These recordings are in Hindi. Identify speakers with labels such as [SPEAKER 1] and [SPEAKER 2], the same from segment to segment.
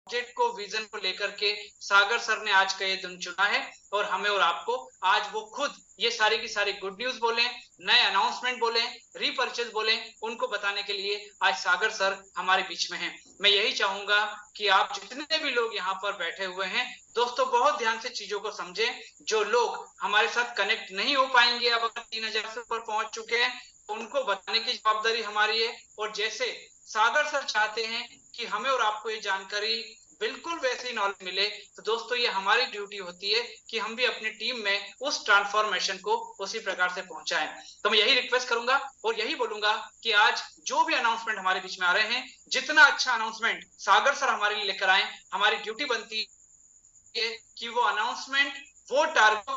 [SPEAKER 1] प्रोजेक्ट को, विजन को लेकर के सागर सर ने आज का ये दिन चुना है और हमें और आपको आज वो खुद ये सारी की सारी गुड न्यूज बोले, नए अनाउंसमेंट बोले, रीपर्चेज बोले, उनको बताने के लिए आज सागर सर हमारे बीच में हैं। मैं यही चाहूंगा कि आप जितने भी लोग यहाँ पर बैठे हुए हैं दोस्तों, बहुत ध्यान से चीजों को समझें। जो लोग हमारे साथ कनेक्ट नहीं हो पाएंगे, अब 3000 से ऊपर पहुंच चुके हैं, उनको बताने की जवाबदारी हमारी है। और जैसे सागर सर चाहते हैं कि हमें और आपको ये जानकारी बिल्कुल वैसे ही नॉलेज मिले, तो दोस्तों ये हमारी ड्यूटी होती है कि हम भी अपनी टीम में उस ट्रांसफॉर्मेशन को उसी प्रकार से पहुंचाएं। तो मैं यही रिक्वेस्ट करूंगा और यही बोलूंगा कि आज जो भी अनाउंसमेंट हमारे बीच में आ रहे हैं, जितना अच्छा अनाउंसमेंट सागर सर हमारे लिए लेकर आए, हमारी ड्यूटी बनती है कि वो अनाउंसमेंट, वो टारगेट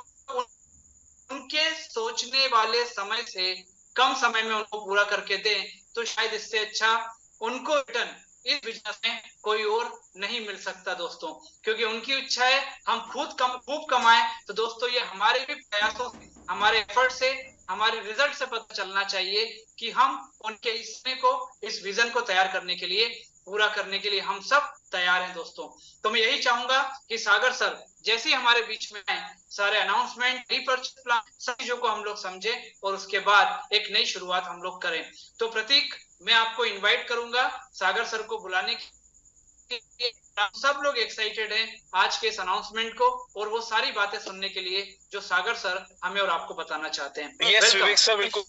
[SPEAKER 1] उनके सोचने वाले समय से कम समय में उनको पूरा करके दें, तो शायद इससे अच्छा उनको रिटर्न इस बिजनेस में कोई और नहीं मिल सकता दोस्तों। क्योंकि उनकी इच्छा है हम खूब कमाएं, तो दोस्तों ये हमारे भी प्रयासों से, हमारे एफर्ट से, हमारे रिजल्ट से पता चलना चाहिए कि हम उनके इसमें को, इस विजन को तैयार करने के लिए, पूरा करने के लिए हम सब तैयार हैं दोस्तों। तो मैं यही चाहूंगा कि सागर सर जैसे ही हमारे बीच में आए, सारे अनाउंसमेंट, रीपर्चेज प्लान, सब चीजों को हम लोग समझे और उसके बाद एक नई शुरुआत हम लोग करें। तो प्रतीक, मैं आपको इनवाइट करूंगा सागर सर को बुलाने के लिए। सब लोग एक्साइटेड हैं आज के इस अनाउंसमेंट को और वो सारी बातें सुनने के लिए जो सागर सर हमें और आपको बताना चाहते हैं।
[SPEAKER 2] यस विवेक सर, बिल्कुल।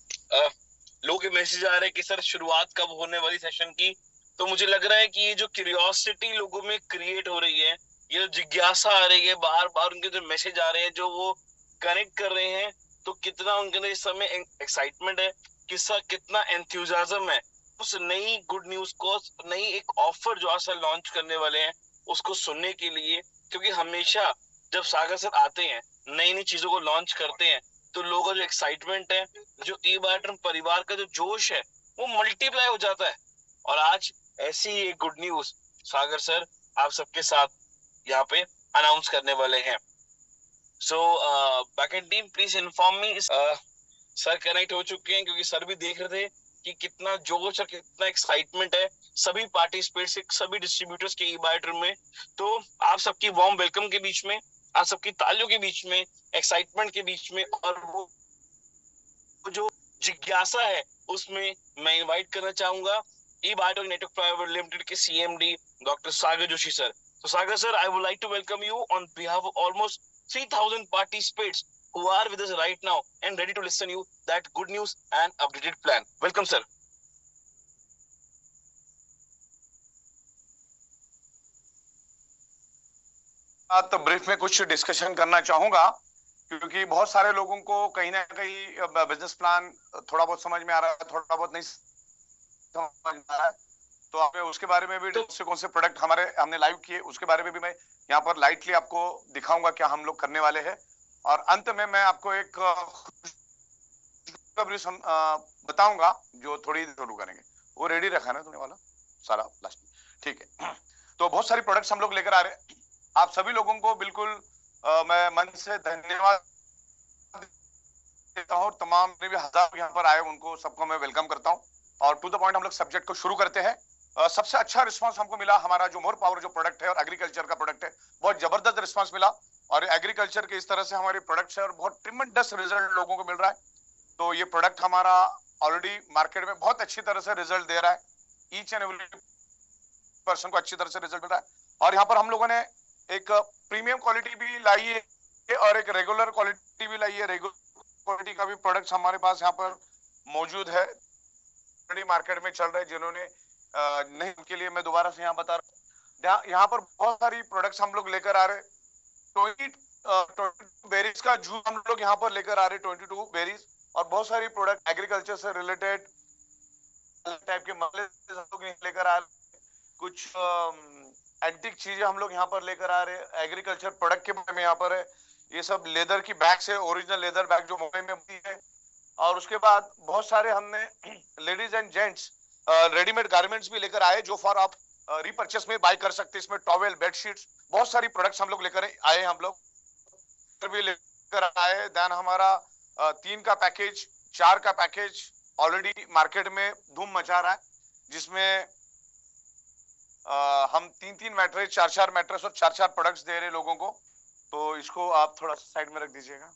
[SPEAKER 2] लोगों के मैसेज आ रहे हैं कि सर शुरुआत कब होने वाली सेशन की। तो मुझे लग रहा है कि ये जो क्यूरियोसिटी लोगों में क्रिएट हो रही है, ये जो जिज्ञासा आ रही है, बार बार उनके जो मैसेज आ रहे हैं, जो वो कनेक्ट कर रहे हैं, तो कितना उनके अंदर इस समय एक्साइटमेंट है, कितना एंथुसियाज्म है उस नई गुड न्यूज को, नई एक ऑफर जो आज लॉन्च करने वाले हैं उसको सुनने के लिए। क्योंकि हमेशा जब सागर सर आते हैं, नई नई चीजों को लॉन्च करते हैं, तो लोगों का जो एक्साइटमेंट है, जो ई बायोट्रम परिवार का जो जोश है, वो मल्टीप्लाई हो जाता है। और आज ऐसी ही एक गुड न्यूज सागर सर आप सबके साथ यहाँ पे अनाउंस करने वाले हैं। So back and team, please inform me. Sir connect हो चुके हैं, क्योंकि सर भी देख रहे थे कि कितना जोश और कितना एक्साइटमेंट है सभी पार्टिसिपेट्स, सभी डिस्ट्रीब्यूटर्स के ई बायोट्रम में। तो आप सबकी वार्म वेलकम के बीच में, आप सबकी तालियों के बीच में, एक्साइटमेंट के बीच में, और वो जो जिज्ञासा है, उसमें मैं इनवाइट करना चाहूंगा E biotech network private limited के CMD doctor Sagar Joshi sir. तो Sagar sir, I would like to welcome you on behalf of almost 3000 participants who are with us right now and ready to listen you that good news and updated plan. Welcome sir.
[SPEAKER 3] तो ब्रीफ में कुछ डिस्कशन करना चाहूंगा, क्योंकि बहुत सारे लोगों को कहीं ना कहीं बिजनेस प्लान थोड़ा बहुत समझ में आ रहा है, थोड़ा बहुत नहीं समझ में आ रहा है। तो हमें उसके बारे में भी, कौन से प्रोडक्ट हमने लाइव किए, उसके बारे में भी मैं यहाँ पर लाइटली आपको दिखाऊंगा क्या हम लोग करने वाले हैं। और अंत में मैं आपको एक बताऊंगा जो थोड़ी शुरू करेंगे। वो रेडी रखा ना तुमने वाला सारा लास्ट में, ठीक है। तो बहुत सारी प्रोडक्ट्स हम लोग लेकर आ रहे हैं। आप सभी लोगों को बिल्कुल मैं मन से धन्यवाद देता हूँ। तमाम भी हजार यहाँ पर आए उनको सबको मैं वेलकम करता हूँ। और टू द पॉइंट हम लोग सब्जेक्ट को शुरू करते हैं। सबसे अच्छा रिस्पांस हमको मिला हमारा जो मोर पावर जो प्रोडक्ट है और एग्रीकल्चर का प्रोडक्ट है, बहुत जबरदस्त रिस्पांस मिला। और एग्रीकल्चर के इस तरह से हमारे प्रोडक्ट्स है और बहुत ट्रिमेंडस रिजल्ट लोगों को मिल रहा है। तो ये प्रोडक्ट हमारा ऑलरेडी मार्केट में बहुत अच्छी तरह से रिजल्ट दे रहा है। ईच एंड एवरी पर्सन को अच्छी तरह से रिजल्ट मिल रहा है। और यहाँ पर हम लोगों ने एक प्रीमियम क्वालिटी भी लाई है और एक रेगुलर क्वालिटी भी लाई है। रेगुलर क्वालिटी का भी प्रोडक्ट्स हमारे पास यहाँ पर मौजूद है, मार्केट में चल रहे, जिन्होंने नहीं, उनके लिए मैं दोबारा से यहाँ बता रहा हूँ। यहाँ पर बहुत सारी प्रोडक्ट्स हम लोग लेकर आ रहे। 22 बेरीज का जूस हम लोग यहाँ पर लेकर आ रहे, 22 बेरीज। और बहुत सारी प्रोडक्ट एग्रीकल्चर से रिलेटेड टाइप के मसले हम लोग लेकर आ रहे। कुछ एंटीक चीजें हम लोग यहाँ पर लेकर आ रहे। एग्रीकल्चर प्रोडक्ट के बारे में यहाँ पर है। ये सब लेदर की बैग से, ओरिजिनल लेदर बैग जो मुंबई में होती है। और उसके बाद बहुत सारे हमने ladies and gents readymade garments भी लेकर आए, जो फॉर आप रीपर्चेस में बाय कर सकते हैं। इसमें टॉवेल, बेडशीट्स, बहुत सारी प्रोडक्ट्स हम लोग लेकर आए। हम लोग भी लेकर आए। देन हमारा 3 का पैकेज, 4 का पैकेज ऑलरेडी मार्केट में धूम मचा रहा है, जिसमें हम 3-3 मैट्रेस, 4-4 मैट्रेस और 4-4 प्रोडक्ट्स दे रहे लोगों को, तो इसको आप थोड़ा साइड में रख दीजिएगा।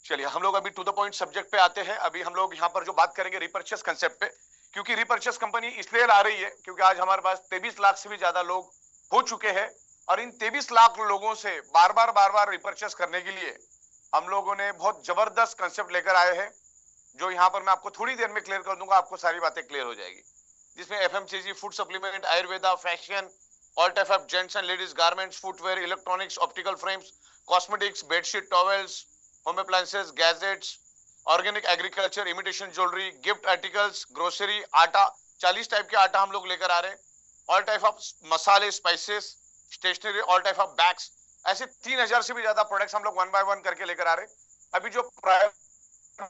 [SPEAKER 3] चलिए हम लोग अभी टू द पॉइंट सब्जेक्ट पे आते हैं। अभी हम लोग यहाँ पर जो बात करेंगे रिपर्चेस कंसेप्ट पे, क्योंकि रिपर्चेस कंपनी इसलिए ला रही है क्योंकि आज हमारे पास 23 लाख से भी ज्यादा लोग हो चुके हैं, और इन 23 लाख लोगों से बार बार रिपर्चेस करने के लिए हम लोगों ने बहुत जबरदस्त कंसेप्ट लेकर आए हैं, जो यहाँ पर मैं आपको थोड़ी देर में क्लियर कर दूंगा, आपको सारी बातें क्लियर हो जाएगी, जिसमें FMCG, food supplement, Ayurveda, fashion, all type of gents and ladies garments, footwear, electronics, optical frames, cosmetics, bedsheet, towels, home appliances, gadgets, organic agriculture, imitation jewellery, gift articles, grocery, आटा, 40 टाइप के आटा हम लोग लेकर आ रहे हैं, ऑल टाइप ऑफ मसाले, spices, stationery, all type of bags, ऐसे 3000 से भी ज्यादा प्रोडक्ट्स हम लोग 1 बाय 1 करके लेकर आ रहे हैं। अभी जो प्रायोरिटी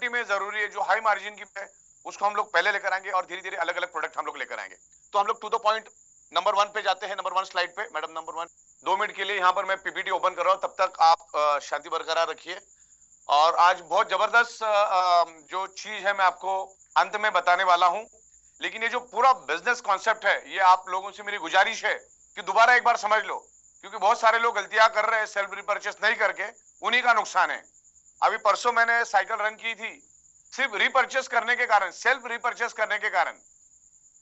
[SPEAKER 3] में जरूरी है, जो हाई मार्जिन की है, उसको हम लोग पहले लेकर आएंगे और धीरे धीरे अलग अलग प्रोडक्ट हम लोग लेकर आएंगे। तो हम लोग टू द पॉइंट नंबर 1 पे जाते हैं, नंबर 1 स्लाइड पे। मैडम नंबर 1, 2 मिनट के लिए यहाँ पर मैं पीपीटी ओपन कर रहा हूँ, तब तक आप शांति बरकरार रखिए। और आज बहुत जबरदस्त जो चीज है मैं आपको अंत में बताने वाला हूँ, लेकिन ये जो पूरा बिजनेस कॉन्सेप्ट है, ये आप लोगों से मेरी गुजारिश है कि दोबारा एक बार समझ लो, क्योंकि बहुत सारे लोग गलतियां कर रहे हैं सेल्फ रिपर्चेस नहीं करके, उन्हीं का नुकसान है। अभी परसों मैंने साइकिल रन की थी, सिर्फ रिपर्चेस करने के कारण, सेल्फ रिपर्चेस करने के कारण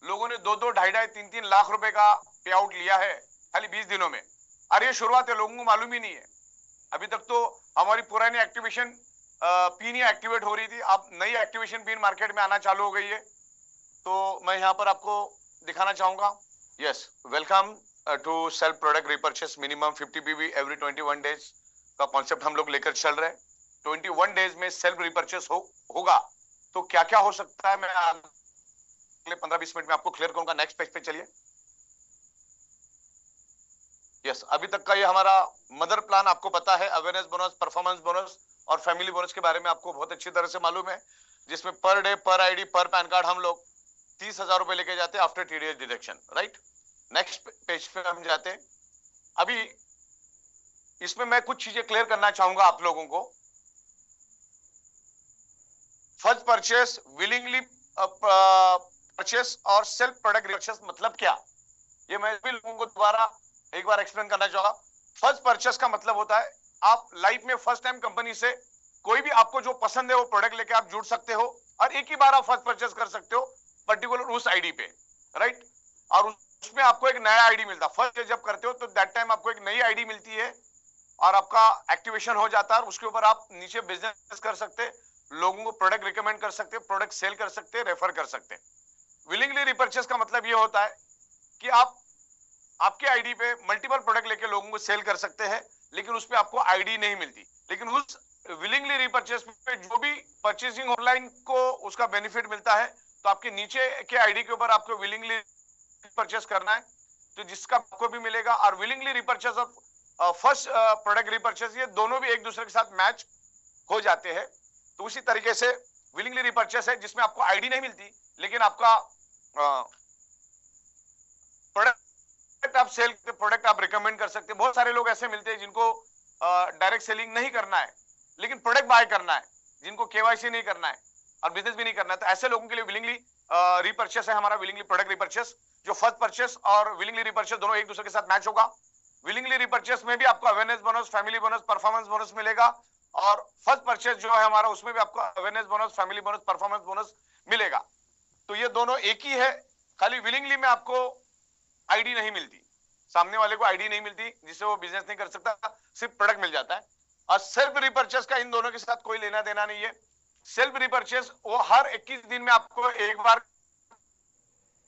[SPEAKER 3] लोगों ने 2-2, 2.5, 3-3 लाख रुपए का पे आउट लिया है खाली 20 दिनों में। और ये शुरुआत है, लोगों को मालूम ही नहीं है। अभी तक तो हमारी पुरानी एक्टिवेशन पिन ही एक्टिवेट हो रही थी, अब नई एक्टिवेशन पिन मार्केट में आना चालू हो गई है। तो मैं यहाँ पर आपको दिखाना चाहूंगा। Yes, welcome to self product repurchase, minimum 50 PV every 21 days का कॉन्सेप्ट हम लोग लेकर चल रहे हैं। 21 डेज में सेल्फ रिपर्चेस होगा तो क्या क्या हो सकता है, मैं अगले 15-20 मिनट में आपको क्लियर करूंगा। नेक्स्ट पेज पे चलिए। यस, अभी तक का ये हमारा मदर प्लान आपको पता है, अवेयरनेस बोनस, परफॉर्मेंस बोनस और फैमिली बोनस के बारे में आपको बहुत अच्छी तरह से मालूम है, जिसमें पर डे, पर आईडी, पर पैन कार्ड हम लोग 30,000 रुपए लेके जाते हैं after TDS deduction, right. Next page पे हम जाते हैं। अभी इसमें मैं कुछ चीजें क्लियर करना चाहूंगा आप लोगों को। फर्स्ट परचेस, विलिंगली परचेस और सेल्फ प्रोडक्ट रिपर्चेस मतलब क्या, ये मैं भी लोगों को दोबारा एक बार एक्सप्लेन करना चाहूंगा। फर्स्ट परचेस का मतलब होता है आप लाइफ में फर्स्ट टाइम कंपनी से कोई भी आपको जो पसंद है वो प्रोडक्ट लेके आप जुड़ सकते हो, और एक ही बार आप फर्स्ट परचेस कर सकते हो पर्टिकुलर उस आईडी पे, राइट। और उसमें आपको एक नया आईडी मिलता है। फर्स्ट जब करते हो तो दैट टाइम आपको एक नई आईडी मिलती है और आपका एक्टिवेशन हो जाता है, और उसके ऊपर आप नीचे बिजनेस कर सकते, लोगों को प्रोडक्ट रिकमेंड कर सकते, प्रोडक्ट सेल कर सकते, रेफर कर सकते। विलिंगली रिपर्चेस का मतलब ये होता है कि आप आपके आईडी पे मल्टीपल प्रोडक्ट लेके लोगों को सेल कर सकते हैं, लेकिन उस पे आपको आईडी नहीं मिलती। लेकिन उस विलिंगली रिपर्चेस पे जो भी परचेसिंग ऑनलाइन को उसका बेनिफिट मिलता है, तो आपके नीचे के आईडी के ऊपर आपको विलिंगली परचेस करना है तो जिसका आपको भी मिलेगा। और विलिंगली रिपर्चेस और फर्स्ट प्रोडक्ट रिपर्चेस, ये दोनों भी एक दूसरे के साथ मैच हो जाते हैं। तो उसी तरीके से विलिंगली रिपर्चेस है जिसमें आपको आईडी नहीं मिलती, लेकिन आपका प्रोडक्ट आप सेल, प्रोडक्ट आप रिकमेंड कर सकते हैं। बहुत सारे लोग ऐसे मिलते हैं जिनको डायरेक्ट सेलिंग नहीं करना है, लेकिन प्रोडक्ट बाय करना है, जिनको केवाईसी नहीं करना है और बिजनेस भी नहीं करना है, तो ऐसे लोगों के लिए विलिंगली रिपर्चेस है हमारा विलिंगली प्रोडक्ट रिपर्चेस, जो फर्स्ट परचेस और विलिंगली रिपर्चेस दोनों एक दूसरे के साथ मैच होगा। विलिंगली रिपर्चेस में भी आपको awareness bonus, family bonus, performance bonus मिलेगा, और फर्स्ट परचेस जो है हमारा उसमें भी आपको awareness bonus, family bonus, performance bonus मिलेगा। तो ये दोनों एक ही है, खाली विलिंगली में आपको आईडी नहीं मिलती, सामने वाले को आईडी नहीं मिलती जिससे वो बिजनेस नहीं कर सकता, सिर्फ प्रोडक्ट मिल जाता है। और सेल्फ रिपर्चेस का इन दोनों के साथ कोई लेना देना नहीं है। सेल्फ रिपर्चेस वो हर 21 दिन में आपको एक बार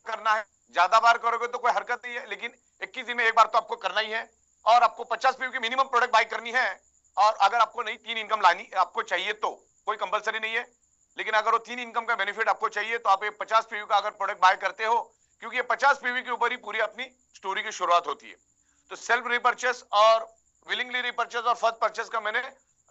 [SPEAKER 3] करना है, ज्यादा बार करोगे तो कोई हरकत नहीं है, लेकिन 21 दिन में एक बार तो आपको करना ही है। और आपको 50 पीवी की मिनिमम प्रोडक्ट बाय करनी है, और अगर आपको नहीं 3 इनकम लानी आपको चाहिए तो कोई कंपलसरी नहीं है, लेकिन अगर वो 3 इनकम का बेनिफिट आपको चाहिए तो आप ये 50 पीवी का अगर प्रोडक्ट बाय करते हो, क्योंकि ये 50 पीवी के ऊपर ही पूरी अपनी स्टोरी की शुरुआत होती है। तो सेल्फ रिपर्चेस और विलिंगली रिपर्चेस और फर्स्ट परचेस का मैंने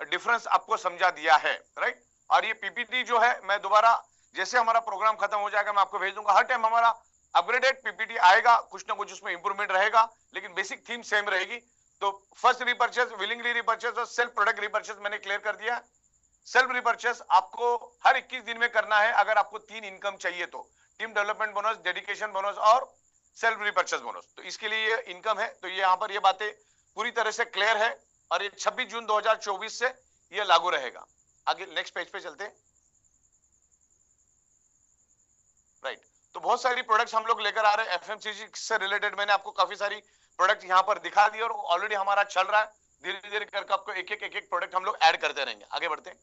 [SPEAKER 3] डिफरेंस आपको समझा दिया है, राइट। और ये पीपीटी जो है मैं दोबारा जैसे हमारा प्रोग्राम खत्म हो जाएगा मैं आपको भेज दूंगा। हर टाइम हमारा अपग्रेडेड पीपीटी आएगा, कुछ ना कुछ उसमें इंप्रूवमेंट रहेगा, लेकिन बेसिक थीम सेम रहेगी। तो फर्स्ट रिपर्चेस, विलिंगली रिपर्चेस और सेल्फ प्रोडक्ट रिपर्चेस मैंने क्लियर कर दिया। सेल्फ रिपर्चेस आपको हर 21 दिन में करना है अगर आपको 3 इनकम चाहिए तो। Team development bonus, dedication bonus और सेल्फ रिपर्चेस बोनस। तो इसके लिए ये इनकम है। तो ये यहाँ पर ये बातें पूरी तरह से क्लियर है और ये 26 जून 2024 से ये लागू रहेगा। आगे नेक्स्ट पेज पे चलते हैं। राइट, तो बहुत सारी प्रोडक्ट्स हम लोग लेकर आ रहे हैं एफएमसीजी से रिलेटेड। मैंने आपको काफी सारी प्रोडक्ट यहाँ पर दिखा दी और ऑलरेडी हमारा चल रहा है। धीरे धीरे करके आपको एक एक प्रोडक्ट हम लोग ऐड करते रहेंगे। आगे बढ़ते हैं।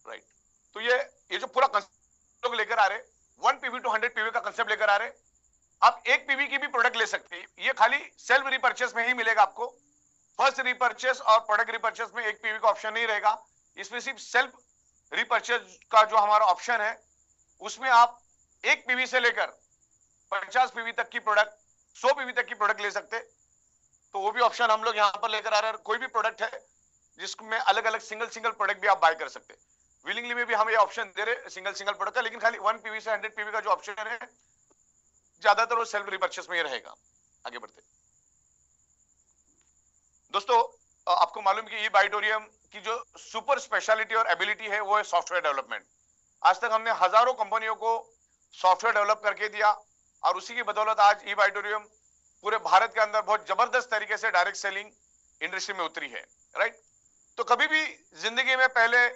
[SPEAKER 3] राइट, तो ये जो पूरा कंसेप्ट लोग लेकर आ रहे हैं, 1 पीवी टू 100 पीवी का कंसेप्ट लेकर आ रहे हैं। आप एक पीवी की भी प्रोडक्ट ले सकते हैं। ये खाली सेल्फ रिपर्चेस में ही मिलेगा आपको। फर्स्ट रिपर्चेस और प्रोडक्ट रिपर्चेस में एक पीवी का ऑप्शन नहीं रहेगा। इसमें सिर्फ सेल्फ रिपर्चेस का जो हमारा ऑप्शन है उसमें आप एक पीवी से लेकर 50 पीवी तक की प्रोडक्ट, 100 पीवी तक की प्रोडक्ट ले सकते। तो वो भी ऑप्शन हम लोग यहाँ पर लेकर आ रहे हैं। कोई भी प्रोडक्ट है जिसमें अलग अलग सिंगल प्रोडक्ट भी आप बाय कर सकते हैं। विलिंगली में भी हम ये ऑप्शन दे रहे सिंगल प्रोडक्ट का, लेकिन खाली 1 पीवी से 100 पीवी का जो ऑप्शन है ज्यादातर वो सेल्फ रिपर्चेस में ही रहेगा। आगे बढ़ते दोस्तों, आपको मालूम कि ई-बाइटोरियम की जो सुपर स्पेशलिटी और एबिलिटी है वो है सॉफ्टवेयर डेवलपमेंट। आज तक हमने हजारों कंपनियों को सॉफ्टवेयर डेवलप करके दिया और उसी की बदौलत आज ई-बाइटोरियम पूरे भारत के अंदर बहुत जबरदस्त तरीके से डायरेक्ट सेलिंग इंडस्ट्री में उतरी है। राइट, तो कभी भी जिंदगी में पहले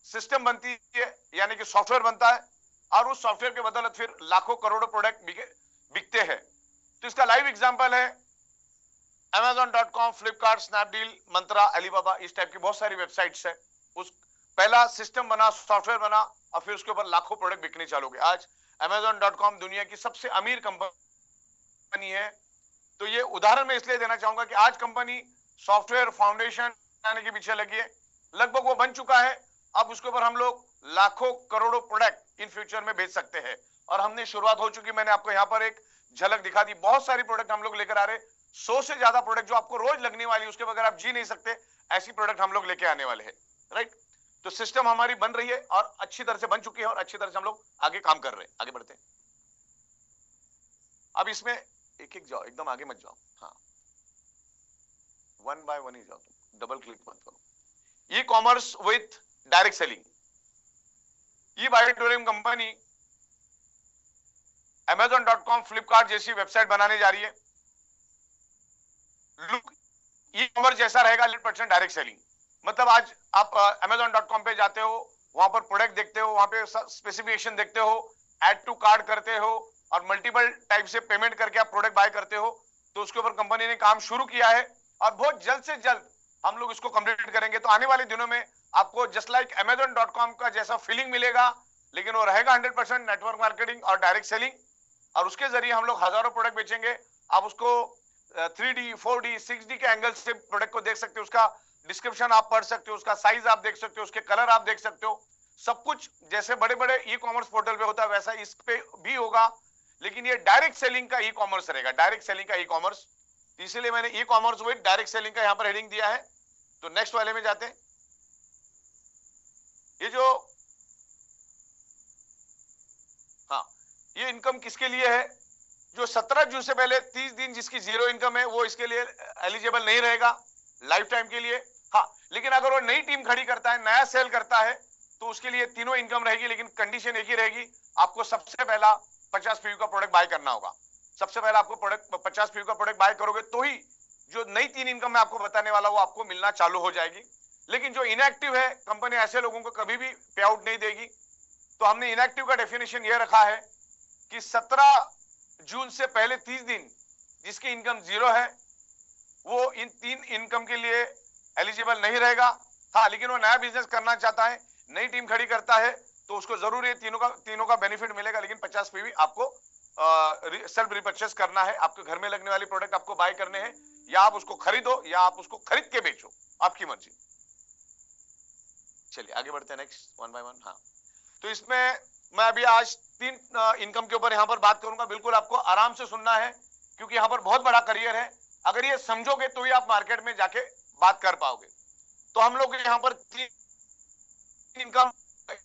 [SPEAKER 3] सिस्टम बनती है यानी कि सॉफ्टवेयर बनता है और उस सॉफ्टवेयर के बदौलत फिर लाखों करोड़ों प्रोडक्ट बिकते हैं। तो इसका लाइव एग्जांपल है Amazon.com, फ्लिपकार्ट, स्नैपडील, मंत्रा, अलीबाबा, इस टाइप की बहुत सारी वेबसाइट्स है। उस पहला सिस्टम बना, सॉफ्टवेयर बना और फिर उसके ऊपर लाखों प्रोडक्ट बिकने चालू हो गए। आज Amazon.com दुनिया की सबसे अमीर कंपनी है। तो ये उदाहरण मैं इसलिए देना चाहूंगा कि आज कंपनी सॉफ्टवेयर फाउंडेशन बनाने के पीछे लगी है। लगभग वो बन चुका है। अब उसके ऊपर हम लोग लाखों करोड़ों प्रोडक्ट इन फ्यूचर में बेच सकते हैं और हमने शुरुआत हो चुकी। मैंने आपको यहाँ पर एक झलक दिखा दी। बहुत सारी प्रोडक्ट हम लोग लेकर आ रहे, 100 से ज्यादा प्रोडक्ट जो आपको रोज लगने वाली, उसके बगैर आप जी नहीं सकते, ऐसी प्रोडक्ट हम लोग लेके आने वाले हैं। राइट, तो सिस्टम हमारी बन रही है और अच्छी तरह से बन चुकी है और अच्छी तरह से हम लोग आगे काम कर रहे हैं। आगे बढ़ते हैं। अब इसमें एक एक जाओ, एकदम आगे मत जाओ। हाँ, 1 बाय 1 ही जाओ, तुम डबल क्लिक मत करो। E commerce with direct selling. ई-बाइटोरियम कंपनी Amazon.com, फ्लिपकार्ट जैसी वेबसाइट बनाने जा रही है। लुक ई कॉमर्स जैसा रहेगा, 100% डायरेक्ट सेलिंग। मतलब आज आप Amazon.com पे जाते हो, वहां पर प्रोडक्ट देखते हो, वहां पे स्पेसिफिकेशन देखते हो, ऐड टू कार्ड करते हो और मल्टीपल टाइप से पेमेंट करके आप प्रोडक्ट बाय करते हो। तो उसके ऊपर कंपनी ने काम शुरू किया है और बहुत जल्द से जल्द हम लोग इसको कंप्लीट करेंगे। तो आने वाले दिनों में आपको जस्ट लाइक Amazon.com का जैसा फीलिंग मिलेगा, लेकिन वो रहेगा 100% नेटवर्क मार्केटिंग और डायरेक्ट सेलिंग। और उसके जरिए हम लोग हजारों प्रोडक्ट बेचेंगे। आप उसको 3D, 4D, 6D के एंगल से प्रोडक्ट को देख सकते हो, उसका डिस्क्रिप्शन आप पढ़ सकते हो, उसका साइज आप देख सकते हो, उसके कलर आप देख सकते हो। सब कुछ जैसे बड़े बड़े ई कॉमर्स पोर्टल पे होता है वैसा इस पे भी होगा, लेकिन ये डायरेक्ट सेलिंग का ई कॉमर्स रहेगा, डायरेक्ट सेलिंग का ई कॉमर्स। इसीलिए मैंने e commerce with direct selling का यहाँ पर हेडिंग दिया है। तो नेक्स्ट वाले में जाते हैं। ये जो ये इनकम किसके लिए है? जो 17 जून से पहले 30 दिन जिसकी जीरो इनकम है वो इसके लिए एलिजिबल नहीं रहेगा लाइफ टाइम के लिए। हाँ, लेकिन अगर वो नई टीम खड़ी करता है, नया सेल करता है, तो उसके लिए तीनों इनकम रहेगी, लेकिन कंडीशन एक ही रहेगी, आपको सबसे पहला 50 पीवी का प्रोडक्ट बाय करना होगा। सबसे पहला आपको प्रोडक्ट 50 पीवी का प्रोडक्ट बाय करोगे तो ही जो नई 3 इनकम मैं आपको बताने वाला वो आपको मिलना चालू हो जाएगी। लेकिन जो इनएक्टिव है, कंपनी ऐसे लोगों को कभी भी पे आउट नहीं देगी। तो हमने इनएक्टिव का डेफिनेशन ये रखा है कि 17 जून से पहले 30 दिन जिसकी इनकम जीरो है वो इन 3 इनकम के लिए एलिजिबल नहीं रहेगा। हाँ, लेकिन वो नया बिजनेस करना चाहता है, नई टीम खड़ी करता है, तो उसको जरूर ये तीनों का बेनिफिट मिलेगा। लेकिन 50 पीवी आपको सेल्फ रिपर्चेस करना है। आपके घर में लगने वाली प्रोडक्ट आपको बाय करने हैं, या आप उसको खरीदो या आप उसको खरीद के बेचो, आपकी मर्जी। चलिए आगे बढ़ते हैं नेक्स्ट, 1 बाय 1। हाँ, तो इसमें मैं अभी आज 3 इनकम के ऊपर यहाँ पर बात करूंगा। बिल्कुल आपको आराम से सुनना है क्योंकि यहाँ पर बहुत बड़ा करियर है। अगर ये समझोगे तो ही आप मार्केट में जाके बात कर पाओगे। तो हम लोग यहाँ पर 3 इनकम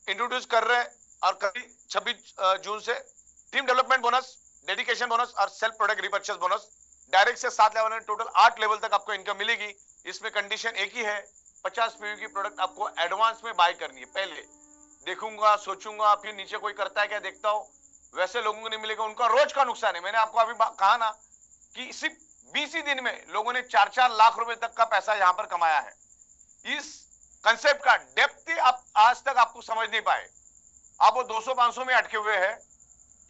[SPEAKER 3] इंट्रोड्यूस कर रहे हैं और कभी 26 जून से team development bonus, dedication bonus और self product repurchase bonus. Direct से 7 लेवल में टोटल 8 लेवल तक आपको इनकम मिलेगी। इसमें कंडीशन एक ही है, 50 पीवी की प्रोडक्ट आपको एडवांस में बाय करनी है। पहले देखूंगा, सोचूंगा, फिर नीचे कोई करता है क्या देखता हूं, वैसे लोगों को नहीं मिलेगा, उनका रोज का नुकसान है। मैंने आपको अभी कहा ना कि सिर्फ 20 ही दिन में लोगों ने 4-4 लाख रुपए तक का पैसा यहां पर कमाया है। इस कंसेप्ट का डेप्थ आप आज तक आपको समझ नहीं पाए, आप वो 200-500 में अटके हुए हैं।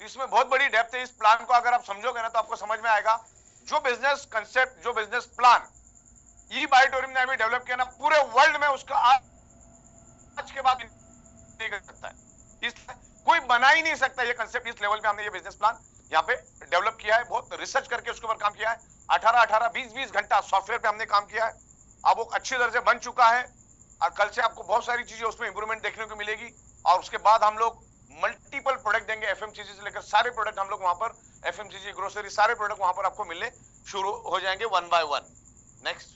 [SPEAKER 3] तो इसमें बहुत बड़ी डेप्थ है। इस प्लान को अगर आप समझोगे ना तो आपको समझ में आएगा। जो बिजनेस कंसेप्ट, जो बिजनेस प्लान ई बायोटूरिज्म ने अभी डेवलप किया ना, पूरे वर्ल्ड में उसका आज के बाद नहीं कर सकता है, इस कोई बना ही नहीं सकता ये कंसेप्ट। इस लेवल पे हमने ये बिजनेस प्लान यहाँ पे डेवलप किया है, बहुत रिसर्च करके उसके ऊपर काम किया है। 18-18, 20-20 घंटा सॉफ्टवेयर पे हमने काम किया है। अब वो अच्छी तरह से बन चुका है और कल से आपको बहुत सारी चीजें उसमें इंप्रूवमेंट देखने को मिलेगी। और उसके बाद हम लोग मल्टीपल प्रोडक्ट देंगे, एफएमसीजी से लेकर सारे प्रोडक्ट हम लोग वहां पर, एफएमसीजी, ग्रोसरी, सारे प्रोडक्ट वहां पर आपको मिलने शुरू हो जाएंगे 1 by 1। नेक्स्ट,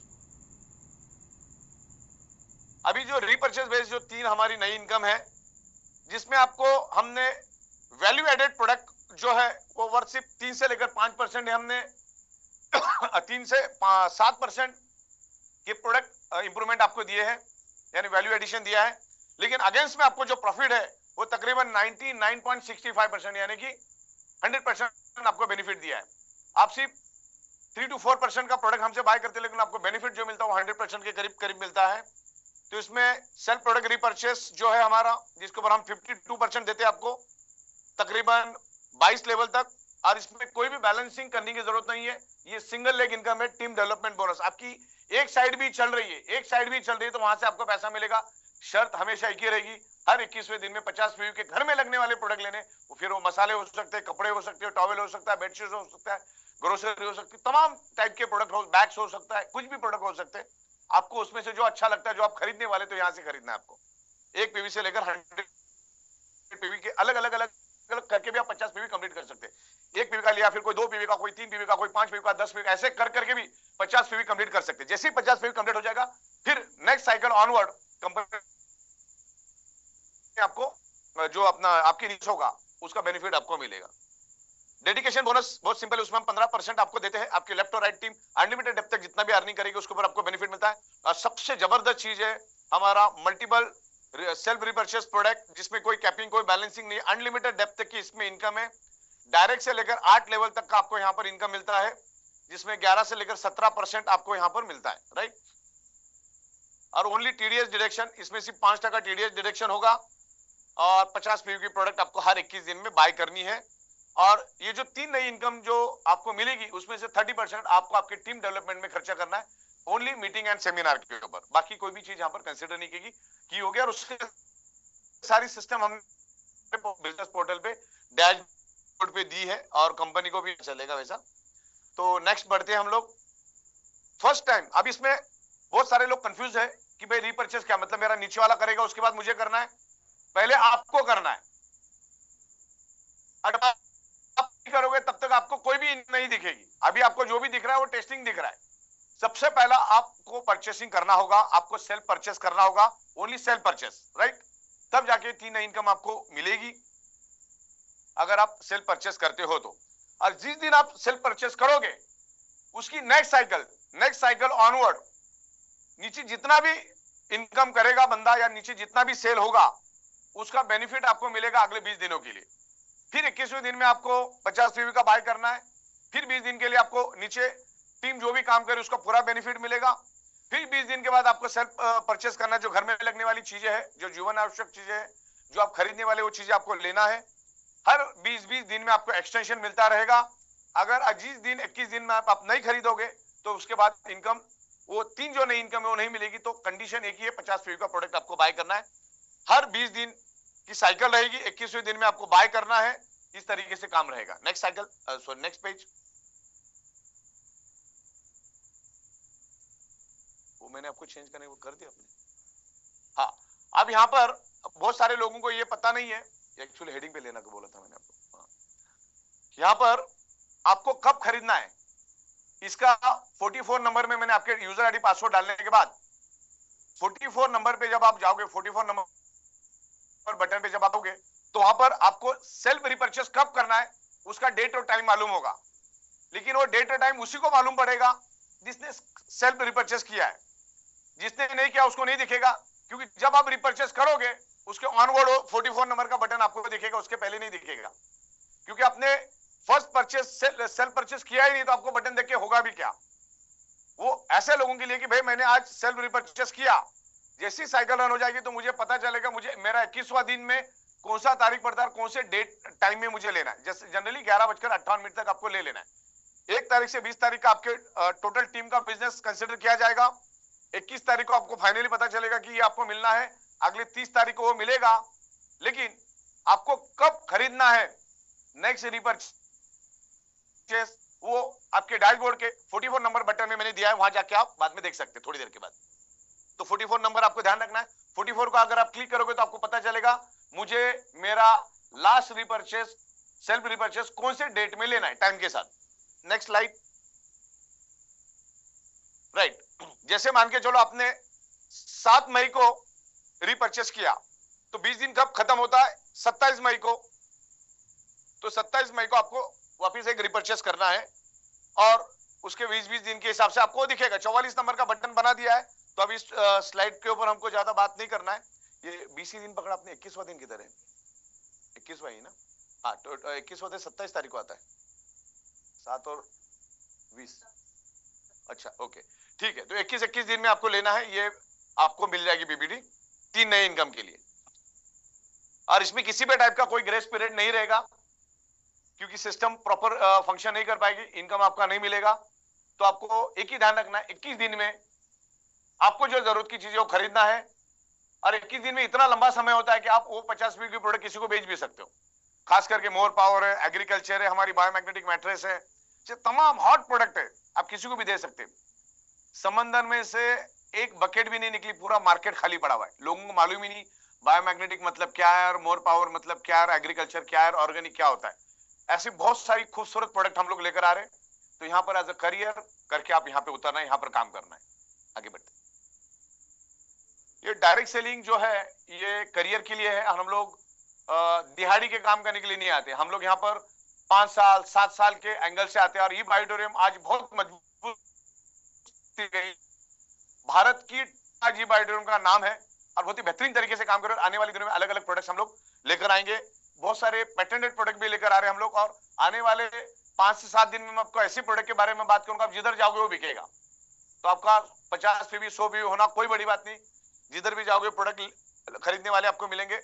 [SPEAKER 3] अभी जो रीपर्चेज बेस्ड जो 3 हमारी नई इनकम है, जिसमें आपको हमने वैल्यू एडेड प्रोडक्ट जो है वो वर्थ सिर्फ 3 से लेकर 5% है। हमने 3 से 7% के प्रोडक्ट इंप्रूवमेंट आपको दिए हैं, यानी वैल्यू एडिशन दिया है। लेकिन अगेंस्ट में आपको जो प्रॉफिट है वो तकरीबन 99.65%, यानी कि 100% आपको बेनिफिट दिया है। आप सिर्फ 3 to 4% का प्रोडक्ट हमसे बाय करते हैं, लेकिन आपको बेनिफिट जो मिलता है वो 100% के करीब करीब मिलता है। तो इसमें सेल्फ प्रोडक्ट रिपर्चेस जो है हमारा, जिसके ऊपर हम 52% देते हैं आपको तकरीबन 22 लेवल तक। और इसमें कोई भी बैलेंसिंग करने की जरूरत नहीं है। ये सिंगल लेग इनकम है, टीम डेवलपमेंट बोनस। आपकी एक साइड भी चल रही है, एक साइड भी चल रही है तो वहां से आपको पैसा मिलेगा। शर्त हमेशा एक ही रहेगी, हर 21वें दिन में 50 पीवी के घर में लगने वाले प्रोडक्ट लेने। फिर वो मसाले हो सकते हैं, कपड़े हो सकते हैं, टॉवेल हो सकता है, बेडशीट हो सकता है, ग्रोसरी हो सकती है, तमाम टाइप के प्रोडक्ट हो, बैग्स हो सकता है, कुछ भी प्रोडक्ट हो सकते हैं। आपको उसमें से जो अच्छा लगता है, जो आप खरीदने वाले, तो यहाँ से खरीदना है आपको। 1 पीवी से लेकर 100 पीवी के अलग अलग अलग अलग करके भी आप 50 पीवी कंप्लीट कर सकते हैं। 1 पीवी का लिया, फिर कोई 2 पीवी का, कोई 3 पीवी का, कोई 5 पीवी का, 10 पीवी का, ऐसे कर करके भी 50 पीवी कंप्लीट कर सकते हैं। जैसे ही 50 पीवी कंप्लीट हो जाएगा, फिर नेक्स्ट साइकिल ऑनवर्ड कंपनी आपको जो अपना आपकी नीड्स होगा उसका बेनिफिट आपको मिलेगा। डेडिकेशन बोनस बहुत सिंपल है, उसमें हम 15% आपको देते हैं। आपकी लेफ्ट और राइट टीम अनलिमिटेड डेप्थ तक जितना भी अर्निंग करेगी उसके ऊपर आपको बेनिफिट मिलता है। और सबसे जबरदस्त चीज है हमारा मल्टीपल सेल्फ रिपर्चेस प्रोडक्ट, जिसमें कोई कैपिंग, कोई बैलेंसिंग नहीं, अनलिमिटेड डेप्थ तक की इसमें इनकम है। डायरेक्ट से लेकर 8 लेवल तक का आपको यहाँ पर इनकम मिलता है, जिसमें 11 से लेकर 17% आपको यहाँ पर मिलता है, राइट। और ओनली टीडीएस डिडक्शन, इसमें सिर्फ 5% टीडीएस डिडक्शन होगा। और 50 पीवी की प्रोडक्ट आपको हर 21 दिन में बाय करनी है। और ये जो 3 नई इनकम जो आपको मिलेगी, उसमें से 30% आपको आपके टीम डेवलपमेंट में खर्चा करना है, ओनली मीटिंग एंड सेमिनार के ऊपर। बाकी कोई भी चीज यहाँ पर कंसिडर नहीं की होगी। और उसके सारी सिस्टम हमने बिजनेस पोर्टल पे डैशबोर्ड पे दी है और कंपनी को भी चलेगा वैसा। तो नेक्स्ट बढ़ते हैं हम लोग। फर्स्ट टाइम, अब इसमें बहुत सारे लोग कंफ्यूज है कि भाई रीपर्चेस क्या मतलब, मेरा नीचे वाला करेगा उसके बाद मुझे करना है? पहले आपको करना है। अगर आप करोगे तब तक आपको कोई भी नहीं दिखेगी। अभी आपको जो भी दिख रहा है वो टेस्टिंग दिख रहा है। सबसे पहला आपको परचेसिंग करना होगा, आपको सेल्फ परचेस करना होगा, ओनली सेल्फ परचेस, राइट। तब जाके 3 नई इनकम आपको मिलेगी अगर आप सेल्फ परचेस करते हो तो। और जिस दिन आप सेल्फ परचेस करोगे उसकी नेक्स्ट साइकिल ऑनवर्ड, नीचे जितना भी इनकम करेगा बंदा या नीचे जितना भी सेल होगा उसका बेनिफिट आपको मिलेगा अगले 20 दिनों के लिए। फिर 21वें दिन में आपको 50 पीवी का बाय करना है। फिर 20 दिन के लिए आपको नीचे टीम जो भी काम करे उसका पूरा बेनिफिट मिलेगा। फिर 20 दिन के बाद आपको सेल्फ परचेस करना है, जो घर में लगने वाली चीजें हैं, जो जीवन आवश्यक चीजें हैं, जो आप खरीदने वाले वो चीजें आपको लेना है। हर 20-20 दिन में आपको एक्सटेंशन मिलता रहेगा। अगर 21 दिन में आप नहीं खरीदोगे तो उसके बाद इनकम, वो 3 जो नई इनकम है वो नहीं मिलेगी। तो कंडीशन एक ही है, 50 पीवी का प्रोडक्ट आपको बाय करना है। हर 20 दिन की साइकिल रहेगी, 21वें दिन में आपको बाय करना है। इस तरीके से काम रहेगा। Next cycle, sorry next page. वो मैंने आपको चेंज करने को कर दिया आपने। हाँ, अब यहाँ पर बहुत सारे लोगों को ये पता नहीं है, एक्चुअली हेडिंग पे लेना को बोला था मैंने आपको। हाँ। यहाँ पर आपको कब खरीदना है इसका 44 नंबर में मैंने आपके यूजर आईडी पासवर्ड डालने के बाद 44 नंबर पे जब आप जाओगे, 44 नंबर बटन पे जब आओगे तो वहां पर आपको सेल्फ रिपर्चेस कब करना है उसका डेट और टाइम मालूम होगा। लेकिन वो डेट और टाइम उसी को मालूम पड़ेगा जिसने सेल्फ रिपर्चेस किया है। जिसने नहीं किया उसको नहीं दिखेगा, क्योंकि जब आप रिपर्चेस करोगे उसके ऑनवर्ड 44 नंबर का बटन आपको दिखेगा, उसके पहले नहीं दिखेगा, क्योंकि आपने फर्स्ट परचेस सेल परचेस किया ही नहीं, तो आपको बटन देख के होगा भी क्या। वो ऐसे लोगों के लिए कि भाई मैंने आज सेल्फ रिपर्चेस किया, जैसी साइकिल रन हो जाएगी तो मुझे पता चलेगा मुझे मेरा 21वां दिन में कौन सा तारीख पड़ता है, कौन से डेट टाइम में मुझे लेना है। जैसे जनरली 11:58 तक आपको ले लेना है। 1 तारीख से 20 तारीख का आपके टोटल टीम का बिजनेस कंसिडर किया जाएगा। 21 तारीख को आपको फाइनली पता चलेगा कि ये आपको मिलना है, अगले 30 तारीख को वो मिलेगा। लेकिन आपको कब खरीदना है नेक्स्ट रिपर्चेस, वो आपके डैशबोर्ड के 44 नंबर बटन में मैंने दिया है, वहां जाके आप बाद में देख सकते हैं थोड़ी देर के बाद। तो 44 नंबर आपको ध्यान रखना है। 44 को अगर आप क्लिक करोगे तो आपको पता चलेगा मुझे मेरा लास्ट रिपर्चेस सेल्फ रिपर्चेस कौन से डेट में लेना है टाइम के साथ। Next slide. राइट, जैसे मान के चलो आपने 7 मई को रिपर्चेस किया, तो 20 दिन कब खत्म होता है? 27 मई को। तो 27 मई को आपको वापिस एक रिपर्चेस करना है, और उसके 20 दिन के हिसाब से आपको दिखेगा। 44 नंबर का बटन बना दिया है। तो अब इस स्लाइड के ऊपर हमको ज्यादा बात नहीं करना है। ये 20 दिन पकड़ा आपने, 21वां दिन किधर है? 21वां ही ना? हाँ, तो 21वां दिन 27 तारीख को आता है, 7 और 20। अच्छा, ओके, ठीक है। तो 21 दिन में आपको लेना है, ये आपको मिल जाएगी पीपीटी 3 नए इनकम के लिए। और इसमें किसी भी टाइप का कोई ग्रेस पीरियड नहीं रहेगा, क्योंकि सिस्टम प्रॉपर फंक्शन नहीं कर पाएगी, इनकम आपका नहीं मिलेगा। तो आपको एक ही ध्यान रखना है, 21 दिन में आपको जो जरूरत की चीजें वो खरीदना है। और 21 दिन में इतना लंबा समय होता है कि आप वो 50 रुपए की प्रोडक्ट किसी को बेच भी सकते हो। खास करके मोर पावर है, एग्रीकल्चर है, हमारी बायोमैग्नेटिक मैट्रेस है, तमाम हॉट प्रोडक्ट है, आप किसी को भी दे सकते हैं। समंदर में से एक बकेट भी नहीं निकली, पूरा मार्केट खाली पड़ा हुआ है। लोगों को मालूम ही नहीं बायोमैग्नेटिक मतलब क्या है, और मोर पावर मतलब क्या है, एग्रीकल्चर क्या है, ऑर्गेनिक क्या होता है। ऐसी बहुत सारी खूबसूरत प्रोडक्ट हम लोग लेकर आ रहे हैं। तो यहाँ पर एज अ करियर करके आप यहाँ पे उतरना है, यहाँ पर काम करना है। आगे बढ़ते, ये डायरेक्ट सेलिंग जो है ये करियर के लिए है। हम लोग दिहाड़ी के काम करने के लिए नहीं आते। हम लोग यहाँ पर 5 साल 7 साल के एंगल से आते हैं। और ये ऑडिटोरियम आज बहुत मजबूत गई, भारत की आज ये ऑडिटोरियम का नाम है, और बहुत ही बेहतरीन तरीके से काम कर रहे हैं। आने वाले दिनों में अलग अलग प्रोडक्ट्स हम लोग लेकर आएंगे, बहुत सारे पेटेंटेड प्रोडक्ट भी लेकर आ रहे हैं हम लोग। और आने वाले 5 से 7 दिन में मैं आपको ऐसी प्रोडक्ट के बारे में बात करूंगा, आप जिधर जाओगे वो बिकेगा। तो आपका 50 पीवी 100 पीवी होना कोई बड़ी बात नहीं, जिधर भी जाओगे प्रोडक्ट खरीदने वाले आपको मिलेंगे।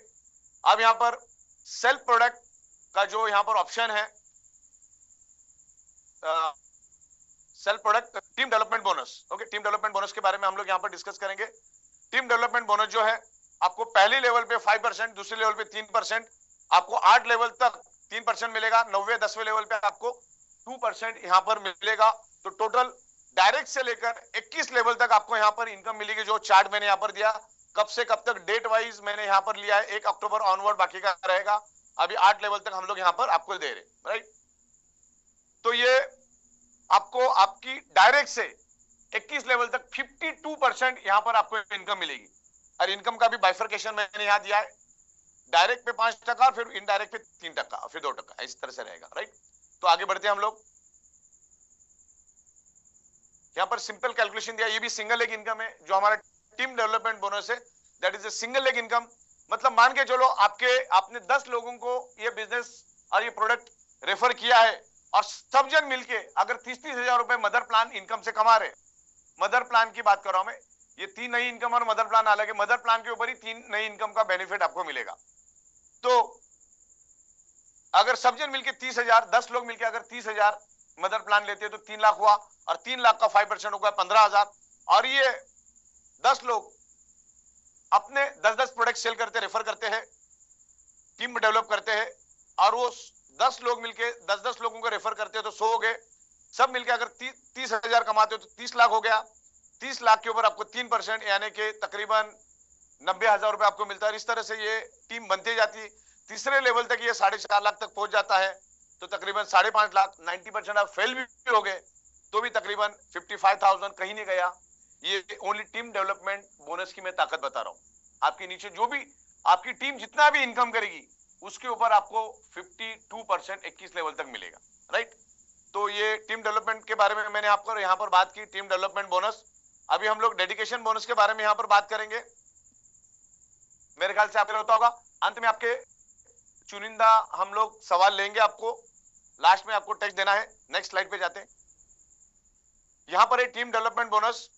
[SPEAKER 3] अब यहाँ पर सेल्फ प्रोडक्ट का जो यहाँ पर ऑप्शन है, self product team development bonus. Okay, team development bonus के बारे में हम लोग यहाँ पर डिस्कस करेंगे। टीम डेवलपमेंट बोनस जो है आपको पहली लेवल पे 5%, दूसरे लेवल पे 3%, आपको 8 लेवल तक 3% मिलेगा, 9वें 10वें लेवल पे आपको 2% यहाँ पर मिलेगा। तो टोटल डायरेक्ट से लेकर 21 लेवल तक आपको यहाँ पर इनकम मिलेगी। जो चार्ट मैंने यहाँ पर दिया, कब से कब तक डेट वाइज मैंने यहाँ पर लिया है, 1 अक्टूबर ऑनवर्ड बाकी का रहेगा। अभी 8 लेवल तक हम लोग यहाँ पर आपको दे रहे, राइट। तो ये आपको आपकी डायरेक्ट से 21 लेवल तक 52% यहाँ पर आपको इनकम मिलेगी। और इनकम का भी बाइफर्केशन मैंने यहाँ दिया है, डायरेक्ट पे 5%, फिर इनडायरेक्ट पे 3%, फिर 2%, इस तरह से रहेगा, राइट। तो आगे बढ़ते हैं हम लोग। यहाँ पर सिंपल कैलकुलेशन दिया, ये भी सिंगल लेग इनकम है। जो हमारा टीम डेवलपमेंट बोनस है that is a single leg income. मतलब मान के चलो आपने 10 लोगों को ये बिजनेस और ये प्रोडक्ट रेफर किया है, और सब जन मिलके अगर 30-30 हजार रुपए मदर प्लान इनकम से कमा रहे, मदर प्लान की बात कर रहा हूं मैं, ये 3 नई इनकम और मदर प्लान अलग है, मदर प्लान के ऊपर ही 3 नई इनकम का बेनिफिट आपको मिलेगा। तो अगर सब जन मिलके 30,000, 10 लोग मिलके अगर 30,000 मदर प्लान लेते हैं तो 3 लाख हुआ, और 3 लाख का 5% होगा 15,000। और ये 10 लोग अपने 10-10 प्रोडक्ट सेल करते, रेफर करते हैं, टीम डेवलप करते हैं, और वो 10 लोग मिलके 10-10 लोगों को रेफर करते हैं तो 100 हो गए। सब मिलके अगर 30,000 कमाते हो तो 30 लाख हो गया। 30 लाख के ऊपर आपको 3% यानी कि तकरीबन 90,000 रुपए आपको मिलता है। इस तरह से ये टीम बनती जाती है। तीसरे लेवल तक ये 4.5 लाख तक पहुंच जाता है, तो तकरीबन 5.5 लाख। 90% आप फेल भी हो गए तो भी तकरीबन 55,000 कहीं नहीं गया। ये ओनली टीम डेवलपमेंट बोनस की मैं ताकत बता रहा हूँ। आपके नीचे जो भी आपकी टीम जितना भी इनकम करेगी उसके ऊपर आपको 52% 21 लेवल तक मिलेगा, राइट। तो ये टीम डेवलपमेंट के बारे में मैंने आपको यहाँ पर बात की, टीम डेवलपमेंट बोनस। अभी हम लोग डेडिकेशन बोनस के बारे में यहाँ पर बात करेंगे। मेरे ख्याल से आपको होता होगा। अंत में आपके चुनिंदा हम लोग सवाल लेंगे, आपको लास्ट में आपको टेक्स्ट देना है। नेक्स्ट स्लाइड पे जाते हैं। यहां पर एक टीम डेवलपमेंट बोनस,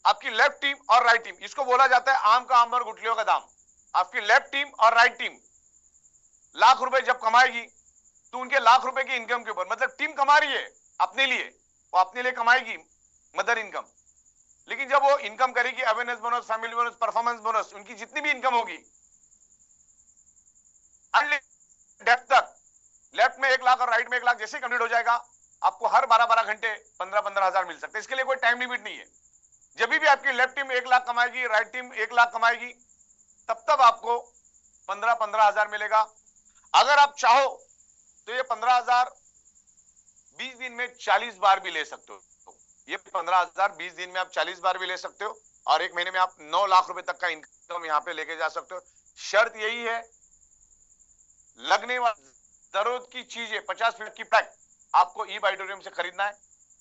[SPEAKER 3] आपकी लेफ्ट टीम और राइट टीम, इसको बोला जाता है आम का आम और गुठलियों का दाम। आपकी लेफ्ट टीम और राइट टीम लाख रुपए जब कमाएगी तो उनके लाख रुपए की इनकम के ऊपर, मतलब टीम कमा रही है अपने लिए, वो अपने लिए कमाएगी मदर इनकम, लेकिन जब वो इनकम करेगी awareness bonus, family bonus, performance bonus, उनकी जितनी भी इनकम होगी डेप्थ तक, लेफ्ट में 1 लाख और राइट में 1 लाख जैसे कंप्लीट हो जाएगा, आपको हर 12-12 घंटे 15-15 हजार मिल सकते हैं। इसके लिए कोई टाइम लिमिट नहीं है। जब भी आपकी लेफ्ट टीम 1 लाख कमाएगी, राइट टीम 1 लाख कमाएगी, तब आपको 15-15 हजार मिलेगा। अगर आप चाहो तो ये 15 हजार 20 दिन में 40 बार भी ले सकते हो। ये 15 हजार 20 दिन में आप 40 बार भी ले सकते हो, और 1 महीने में आप 9 लाख रुपए तक का इनकम यहाँ पे लेके जा सकते हो। शर्त यही है, लगने वाली जरूरत की चीजें 50% की पैक आपको ई बाइटोरियम से खरीदना है,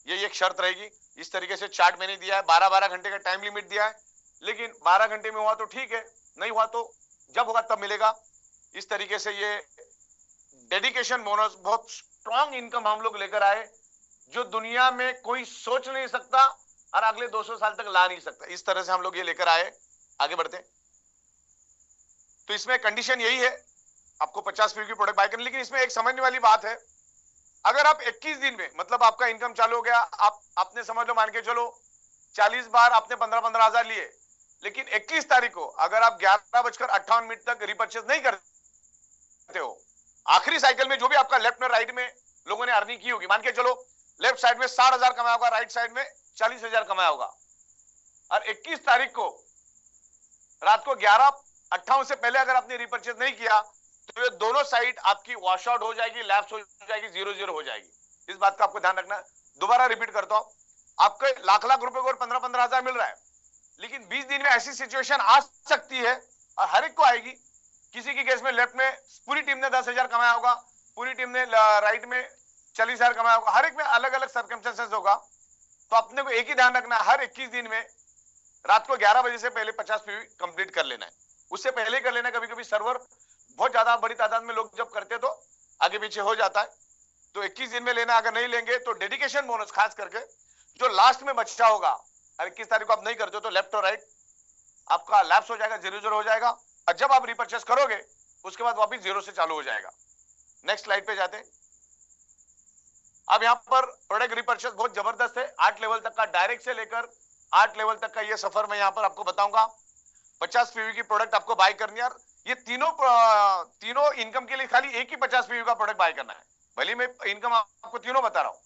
[SPEAKER 3] ये एक शर्त रहेगी। इस तरीके से चार्ट मैंने दिया है, 12-12 घंटे का टाइम लिमिट दिया है, लेकिन 12 घंटे में हुआ तो ठीक है, नहीं हुआ तो जब होगा तब मिलेगा। इस तरीके से ये डेडिकेशन बोनस, बहुत स्ट्रॉन्ग इनकम हम लोग लेकर आए, जो दुनिया में कोई सोच नहीं सकता और अगले 200 साल तक ला नहीं सकता। इस तरह से हम लोग ये लेकर आए। आगे बढ़ते हैं। तो इसमें कंडीशन यही है, आपको 50% की प्रोडक्ट बाय करनी, लेकिन इसमें एक समझने वाली बात है, अगर आप 21 दिन में, मतलब आपका इनकम चालू हो गया, आपने समझ लो, मान के चलो 40 बार आपने 15-15 हजार लिए, लेकिन 21 तारीख को अगर आप 11:58 तक रिपर्चेस नहीं करते हो, आखिरी साइकिल में जो भी आपका लेफ्ट में राइट में लोगों ने अर्निंग की होगी, मान के चलो लेफ्ट साइड में 60 हजार कमाया होगा, राइट साइड में 40 हजार कमाया होगा, और 21 तारीख को रात को 11:58 से पहले अगर आपने रिपर्चेस नहीं किया, तो ये दोनों साइड आपकी वॉश आउट हो जाएगी, लैप्स हो जाएगी, 0-0 हो जाएगी। इस बात का आपको ध्यान रखना है। दोबारा रिपीट करता हूं, आपके लाख रुपए को 15-15 हजार मिल रहा है, लेकिन 20 दिन में ऐसी सिचुएशन आ सकती है, और हर एक को आएगी। किसी की केस में लेफ्ट में पूरी टीम ने 10 हजार कमाया होगा, पूरी टीम ने राइट में 40 हजार कमाया होगा, हर एक में अलग अलग सर्कमस्टेंसेस होगा। तो अपने को एक ही ध्यान रखना है, हर 21 दिन में रात को 11 बजे से पहले 50 पीवी कंप्लीट कर लेना है। उससे पहले कर लेना, कभी कभी सर्वर बहुत ज्यादा बड़ी तादाद में लोग जब करते तो आगे पीछे हो जाता है। तो 21 दिन में लेना, अगर नहीं लेंगे तो डेडिकेशन बोनस खास करके जो लास्ट में बचा होगा, और 21 तारीख को आप नहीं करते हो तो लेफ्ट और राइट आपका लैप्स हो जाएगा, 0-0 हो जाएगा, और जब आप रिपर्चेस करोगे उसके बाद वापिस 0 से चालू हो जाएगा। नेक्स्ट स्लाइड पे जाते हैं। अब यहाँ पर प्रोडक्ट रिपर्चेस बहुत जबरदस्त है, 8 लेवल तक का, डायरेक्ट से लेकर 8 लेवल तक का ये सफर मैं यहाँ पर आपको बताऊंगा। 50 पीवी की प्रोडक्ट आपको बाय करनी है, और ये तीनों इनकम के लिए खाली एक ही 50 पीवी का प्रोडक्ट बाय करना है। भले मैं इनकम आपको तीनों बता रहा हूं,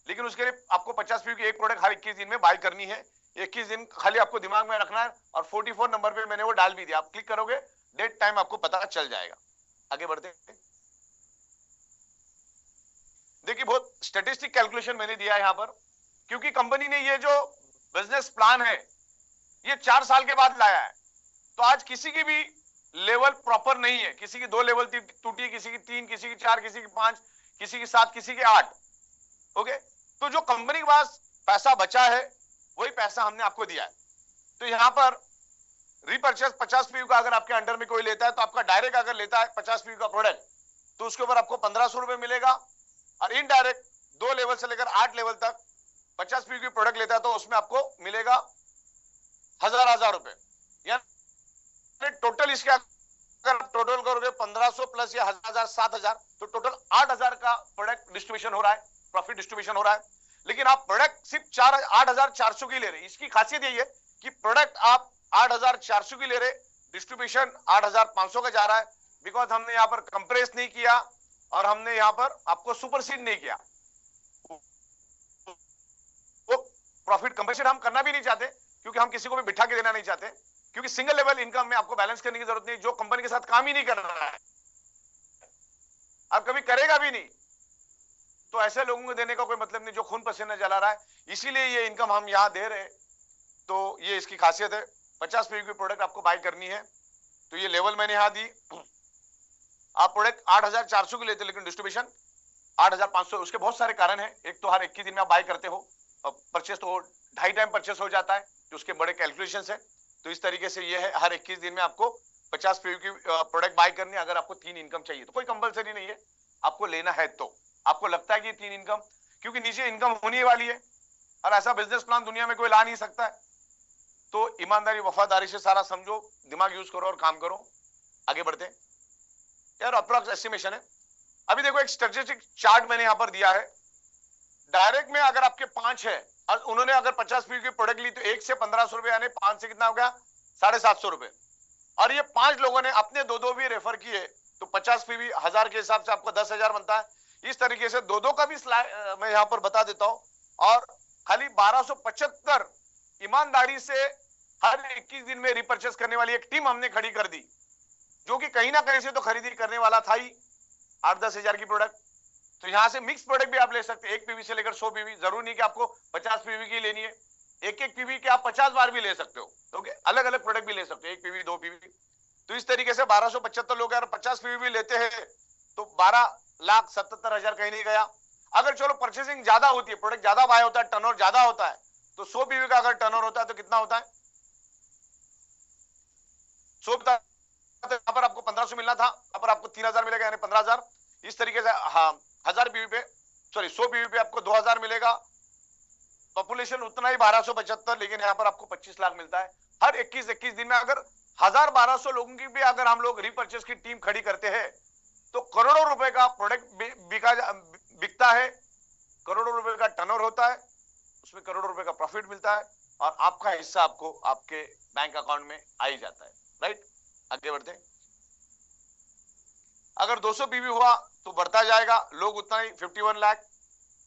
[SPEAKER 3] लेकिन उसके लिए आपको 50 पीवी की एक प्रोडक्ट हर 21 दिन में बाय करनी है। 21 दिन खाली आपको दिमाग में रखना है, और 44 नंबर पे मैंने वो डाल भी दिया, आप क्लिक करोगे डेट टाइम आपको पता चल जाएगा। आगे बढ़ते हैं। देखिए, बहुत स्टैटिस्टिक कैलकुलेशन मैंने दिया है यहाँ पर, क्योंकि कंपनी ने ये जो बिजनेस प्लान है ये 4 साल के बाद लाया है। तो आज किसी की भी लेवल प्रॉपर नहीं है, किसी की 2 लेवल टूटी, किसी की 3, किसी की 4, किसी की 5, किसी की 7, किसी की 8। ओके, तो जो कंपनी के पास पैसा बचा है वही पैसा हमने आपको दिया है। तो यहां पर रिपर्चेस 50 पीवी का अगर आपके अंडर में कोई लेता है, तो आपका डायरेक्ट अगर लेता है 50 पीवी का प्रोडक्ट, तो उसके ऊपर आपको 1500 रुपए मिलेगा, और इनडायरेक्ट 2 लेवल से लेकर 8 लेवल तक 50 पीवी की प्रोडक्ट लेता है तो उसमें आपको मिलेगा 1000 रुपए। टोटल इसके अगर टोटल करोगे 1500 प्लस या 1000, 7000, तो टोटल 8000 का प्रोडक्ट डिस्ट्रीब्यूशन हो रहा है, प्रॉफिट डिस्ट्रीब्यूशन हो रहा है। लेकिन आप प्रोडक्ट सिर्फ 8400 की ले रहे। इसकी खासियत यही है कि प्रोडक्ट आप 8400 की ले रहे, डिस्ट्रीब्यूशन 8500 का जा रहा है, बिकॉज हमने यहाँ पर कंप्रेस नहीं किया और हमने यहाँ पर आपको सुपरसीड नहीं किया। वो प्रॉफिट कंप्रेशन हम करना भी नहीं चाहते, क्योंकि हम किसी को भी बिठा के देना नहीं चाहते, क्योंकि सिंगल लेवल इनकम में आपको बैलेंस करने की जरूरत नहीं, जो कंपनी के साथ काम ही नहीं कर रहा है, अब कभी करेगा भी नहीं, तो ऐसे लोगों को देने का कोई मतलब नहीं जो खून पसीना जला रहा है। इसीलिए ये इनकम हम यहां दे रहे। तो ये इसकी खासियत है। 50 पीवी की प्रोडक्ट आपको बाय करनी है, तो ये लेवल मैंने यहां दी। आप प्रोडक्ट 8400 की लेते, लेकिन डिस्ट्रीब्यूशन 8500। उसके बहुत सारे कारण है। एक तो हर 21 दिन में आप बाय करते हो, परचेस तो 2.5 टाइम परचेस हो जाता है, जो उसके बड़े कैलकुलेशन है। तो इस तरीके से ये है, हर 21 दिन में आपको 50 पीवी की प्रोडक्ट बाय करनी है। अगर आपको 3 इनकम चाहिए तो कोई कंपलसरी नहीं है, आपको लेना है तो आपको लगता है कि 3 इनकम, क्योंकि नीचे इनकम होने वाली है और ऐसा बिजनेस प्लान दुनिया में कोई ला नहीं सकता है। तो ईमानदारी वफादारी से सारा समझो, दिमाग यूज करो और काम करो। आगे बढ़ते हैं यार, अप्रॉक्स एस्टिमेशन है। अभी देखो एक स्टैटिस्टिक चार्ट मैंने यहां पर दिया है। डायरेक्ट में अगर आपके 5 है और उन्होंने अगर 50 पीवी की प्रोडक्ट ली तो 1 से 1500 रुपए, यानी 5 से कितना हो गया 750 रुपए। और ये 5 लोगों ने अपने दो भी रेफर किए तो 50 पीवी 1000 के हिसाब से आपको 10,000 बनता है। इस तरीके से दो का भी मैं यहां पर बता देता हूं। और खाली 1275 ईमानदारी से हर 21 दिन में रिपर्चेस करने वाली एक टीम हमने खड़ी कर दी, जो कि कहीं ना कहीं से तो खरीदी करने वाला था ही 8-10 हजार की प्रोडक्ट। तो यहां से मिक्स प्रोडक्ट भी आप ले सकते हैं, 1 पीवी से लेकर 100 पीवी। जरूर नहीं कि आपको 50 पीवी की लेनी है, एक पीवी के आप 50 बार भी ले सकते हो। ओके, अलग अलग प्रोडक्ट भी ले सकते हो, 1 पीवी 2 पीवी। तो इस तरीके से 1275 लोग अगर 50 पीवी भी लेते हैं तो 12,77,000 कहीं नहीं गया। अगर चलो परचेसिंग ज्यादा होती है, प्रोडक्ट ज्यादा बाय होता है, टर्नओवर ज्यादा होता है, तो 100 पीवी का अगर टर्नओवर होता है तो कितना होता है 100 यहाँ पर आपको 1500 मिलना था, यहाँ पर आपको 3000 मिलेगा, यानी 15,000। इस तरीके से हाँ 1000 पीवी पे, सॉरी 100 पीवी पे आपको 2000 मिलेगा। पॉपुलेशन उतना ही 1275, लेकिन यहाँ पर आपको 25 लाख मिलता है हर 21 दिन में। अगर 1200 लोगों की भी अगर हम लोग रिपर्चेस की टीम खड़ी करते हैं तो करोड़ों रुपए का प्रोडक्ट बिकता है, करोड़ों रुपए का टर्नओवर होता है, उसमें करोड़ों रुपए का प्रॉफिट मिलता है और आपका हिस्सा आपको आपके बैंक अकाउंट में आ ही जाता है। राइट, आगे बढ़ते हैं। अगर 200 पीवी हुआ तो बढ़ता जाएगा, लोग उतना ही 51 लाख।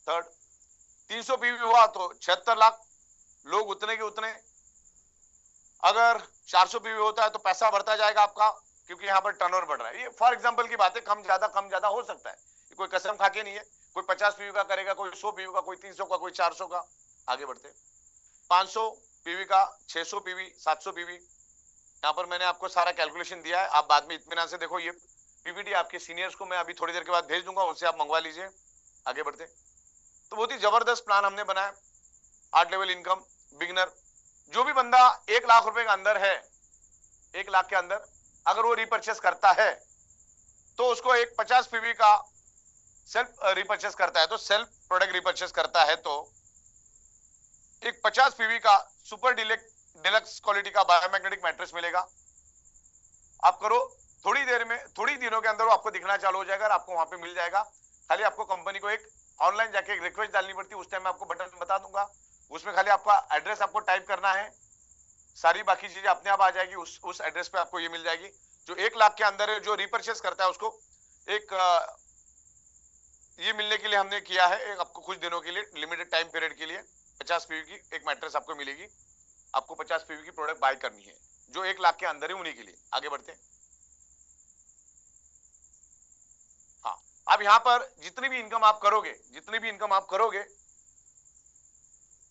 [SPEAKER 3] थर्ड, 300 पीवी हुआ तो 76 लाख, लोग उतने के उतने। अगर 400 पीवी होता है तो पैसा बढ़ता जाएगा आपका, क्योंकि यहाँ पर टर्नओवर बढ़ रहा है। ये फॉर एग्जांपल की बात है, कम ज्यादा हो सकता है, कोई कसम खा के नहीं है। कोई 50 पीवी का करेगा, कोई 100 पीवी का, कोई 300 का, कोई 400 का। आगे बढ़ते हैं। 500 पीवी का, 600 पीवी, 700 पीवी। यहाँ पर मैंने आपको सारा कैलकुलेशन दिया है, आप बाद में इत्मीनान से देखो। ये पीपीटी आपके सीनियर्स को मैं अभी थोड़ी देर के बाद भेज दूंगा, उनसे आप मंगवा लीजिए। आगे बढ़ते। तो बहुत ही जबरदस्त प्लान हमने बनाया। 8 लेवल इनकम बिगिनर, जो भी बंदा 1 लाख रुपए के अंदर है, 1 लाख के अंदर अगर वो रिपर्चेस करता है तो उसको एक 50 पीवी का सेल्फ रिपर्चेस करता है, तो सेल्फ प्रोडक्ट रिपर्चेस करता है तो एक 50 पीवी का सुपर डिलक्स क्वालिटी का बायोमैग्नेटिक मैट्रेस मिलेगा। आप करो, थोड़ी देर में, थोड़ी दिनों के अंदर वो आपको दिखना चालू हो जाएगा और आपको वहां पे मिल जाएगा। खाली आपको कंपनी को एक ऑनलाइन जाके एक रिक्वेस्ट डालनी पड़ती है, उस टाइम में आपको बटन बता दूंगा, उसमें खाली आपका एड्रेस आपको टाइप करना है, सारी बाकी चीजें अपने आप आ जाएगी। उस एड्रेस पे आपको ये मिल जाएगी। जो 1 लाख के अंदर है, जो रिपर्चेस करता है उसको एक ये मिलने के लिए हमने किया है, एक आपको कुछ दिनों के लिए लिमिटेड टाइम पीरियड के लिए 50 पीवी की एक मैट्रेस आपको मिलेगी। आपको 50 पीवी की प्रोडक्ट बाय करनी है, जो 1 लाख के अंदर है उन्हीं के लिए। आगे बढ़ते हैं। हाँ, अब यहाँ पर जितनी भी इनकम आप करोगे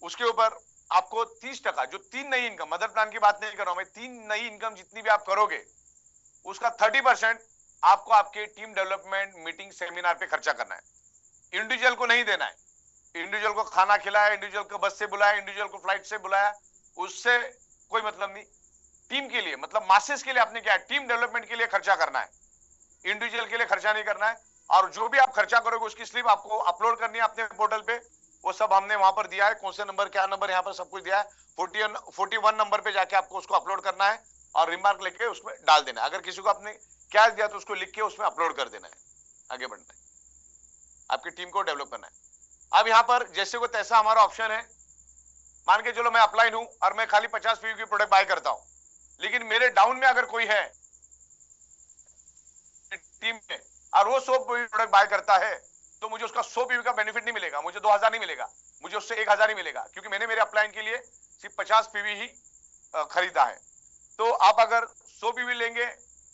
[SPEAKER 3] उसके ऊपर आपको 30%, जो 3 नई इनकम, मदर प्लान की बात नहीं कर रहा हूं मैं, 3 नई इनकम जितनी भी आप करोगे उसका 30% आपको आपके टीम डेवलपमेंट मीटिंग सेमिनार पे खर्चा करना है। इंडिविजुअल को नहीं देना है। इंडिविजुअल को खाना खिलाया, इंडिविजुअल को बस से बुलाया, इंडिविजुअल को फ्लाइट से बुलाया, उससे कोई मतलब नहीं। टीम के लिए, मतलब मासेस के लिए आपने क्या है, टीम डेवलपमेंट के लिए खर्चा करना है, इंडिविजुअल के लिए खर्चा नहीं करना है। और जो भी आप खर्चा करोगे उसकी स्लिप आपको अपलोड करनी है अपने पोर्टल पे, वो सब हमने वहां पर दिया है, कौन से नंबर क्या नंबर, यहाँ पर सब कुछ दिया है। 41 नंबर पे जाके आपको उसको अपलोड करना है और रिमार्क लेके उसमें डाल देना है। अगर किसी को आपने कैश दिया तो उसको लिख के उसमें अपलोड कर देना है। आगे बढ़ना है, आपकी टीम को डेवलप करना है। अब यहाँ पर जैसे को तैसा हमारा ऑप्शन है। मान के चलो मैं अपलाइन हूं और मैं खाली 50 पीवी की प्रोडक्ट बाय करता हूं, लेकिन मेरे डाउन में अगर कोई है टीम में और वो 100 पीवी प्रोडक्ट बाय करता है तो मुझे उसका 100 पीवी का बेनिफिट नहीं मिलेगा, मुझे 2000 नहीं मिलेगा, मुझे उससे 1000 ही मिलेगा, क्योंकि मैंने मेरे अपलाइन के लिए सिर्फ 50 पीवी ही खरीदा है। तो आप अगर 100 पीवी लेंगे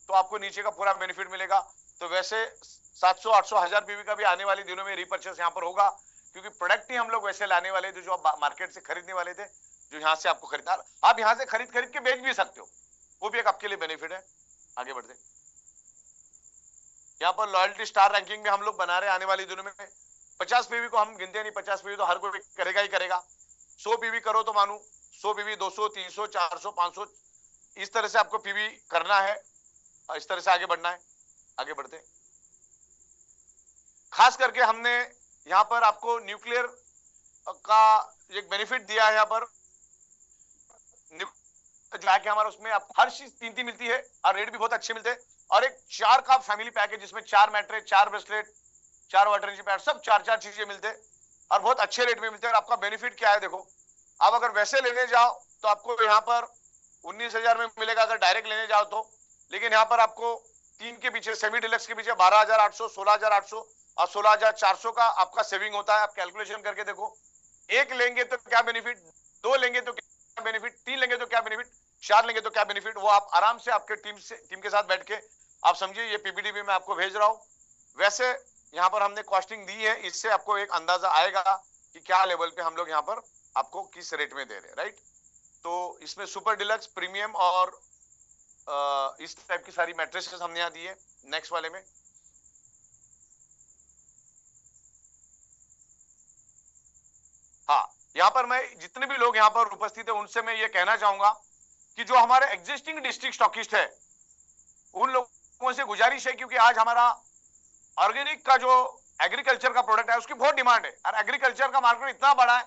[SPEAKER 3] तो आपको नीचे का पूरा बेनिफिट मिलेगा। तो वैसे 700, 800, 1000 पीवी का भी आने वाले दिनों में रिपर्चेस यहाँ पर होगा, क्योंकि प्रोडक्ट ही हम लोग वैसे लाने वाले थे जो आप मार्केट से खरीदने वाले थे, जो यहाँ से आपको खरीदना, आप यहाँ से खरीद के बेच भी सकते हो, वो भी एक आपके लिए बेनिफिट है। आगे बढ़ते, यहाँ पर लॉयल्टी स्टार रैंकिंग में हम लोग बना रहे हैं आने वाले दिनों में। 50 पीवी को हम गिनते नहीं, 50 पीवी तो हर कोई करेगा ही करेगा। 100 पीवी करो तो मानो 100 पीवी, 200, 300, 400, 500, इस तरह से आपको पीवी करना है। इस तरह से आगे बढ़ना है, आगे बढ़ते हैं। खास करके हमने यहाँ पर आपको न्यूक्लियर का एक बेनिफिट दिया है। यहाँ पर जाके हमारा उसमें आपको हर चीज 3 मिलती है और रेट भी बहुत अच्छे मिलते हैं। और एक 4 का फैमिली पैक है जिसमें 4 mattress, 4 bracelet, 4 water range pad, सब 4 चीजें मिलते हैं और बहुत अच्छे रेट में मिलते हैं। और आपका बेनिफिट क्या है देखो, आप अगर वैसे लेने जाओ तो आपको यहाँ पर 19,000 में मिलेगा अगर डायरेक्ट लेने जाओ तो। लेकिन यहाँ पर आपको 3 के पीछे, सेमी डिलक्स के पीछे 12,800, 16,800 और 16,400 का आपका सेविंग होता है। आप कैलकुलेशन करके देखो, एक लेंगे तो क्या बेनिफिट, 2 लेंगे तो क्या बेनिफिट, 3 लेंगे तो क्या बेनिफिट, 4 लेंगे तो क्या बेनिफिट, वो आप आराम से आपके टीम के साथ बैठ के आप समझिए। ये पीपीटी भी मैं आपको भेज रहा हूं। वैसे यहाँ पर हमने कॉस्टिंग दी है, इससे आपको एक अंदाजा आएगा कि क्या लेवल पे हम लोग यहाँ पर आपको किस रेट में दे रहे हैं, राइट। तो इसमें सुपर डिलक्स, प्रीमियम और इस टाइप की सारी मैट्रेसेस हमने यहाँ दी है। नेक्स्ट वाले में हाँ, यहाँ पर मैं जितने भी लोग यहाँ पर उपस्थित है उनसे मैं ये कहना चाहूंगा कि जो हमारे एग्जिस्टिंग डिस्ट्रिक्ट स्टॉकिस्ट है उन लोगों से गुजारिश है, क्योंकि आज हमारा ऑर्गेनिक का जो एग्रीकल्चर का प्रोडक्ट है उसकी बहुत डिमांड है। और एग्रीकल्चर का मार्केट इतना बड़ा है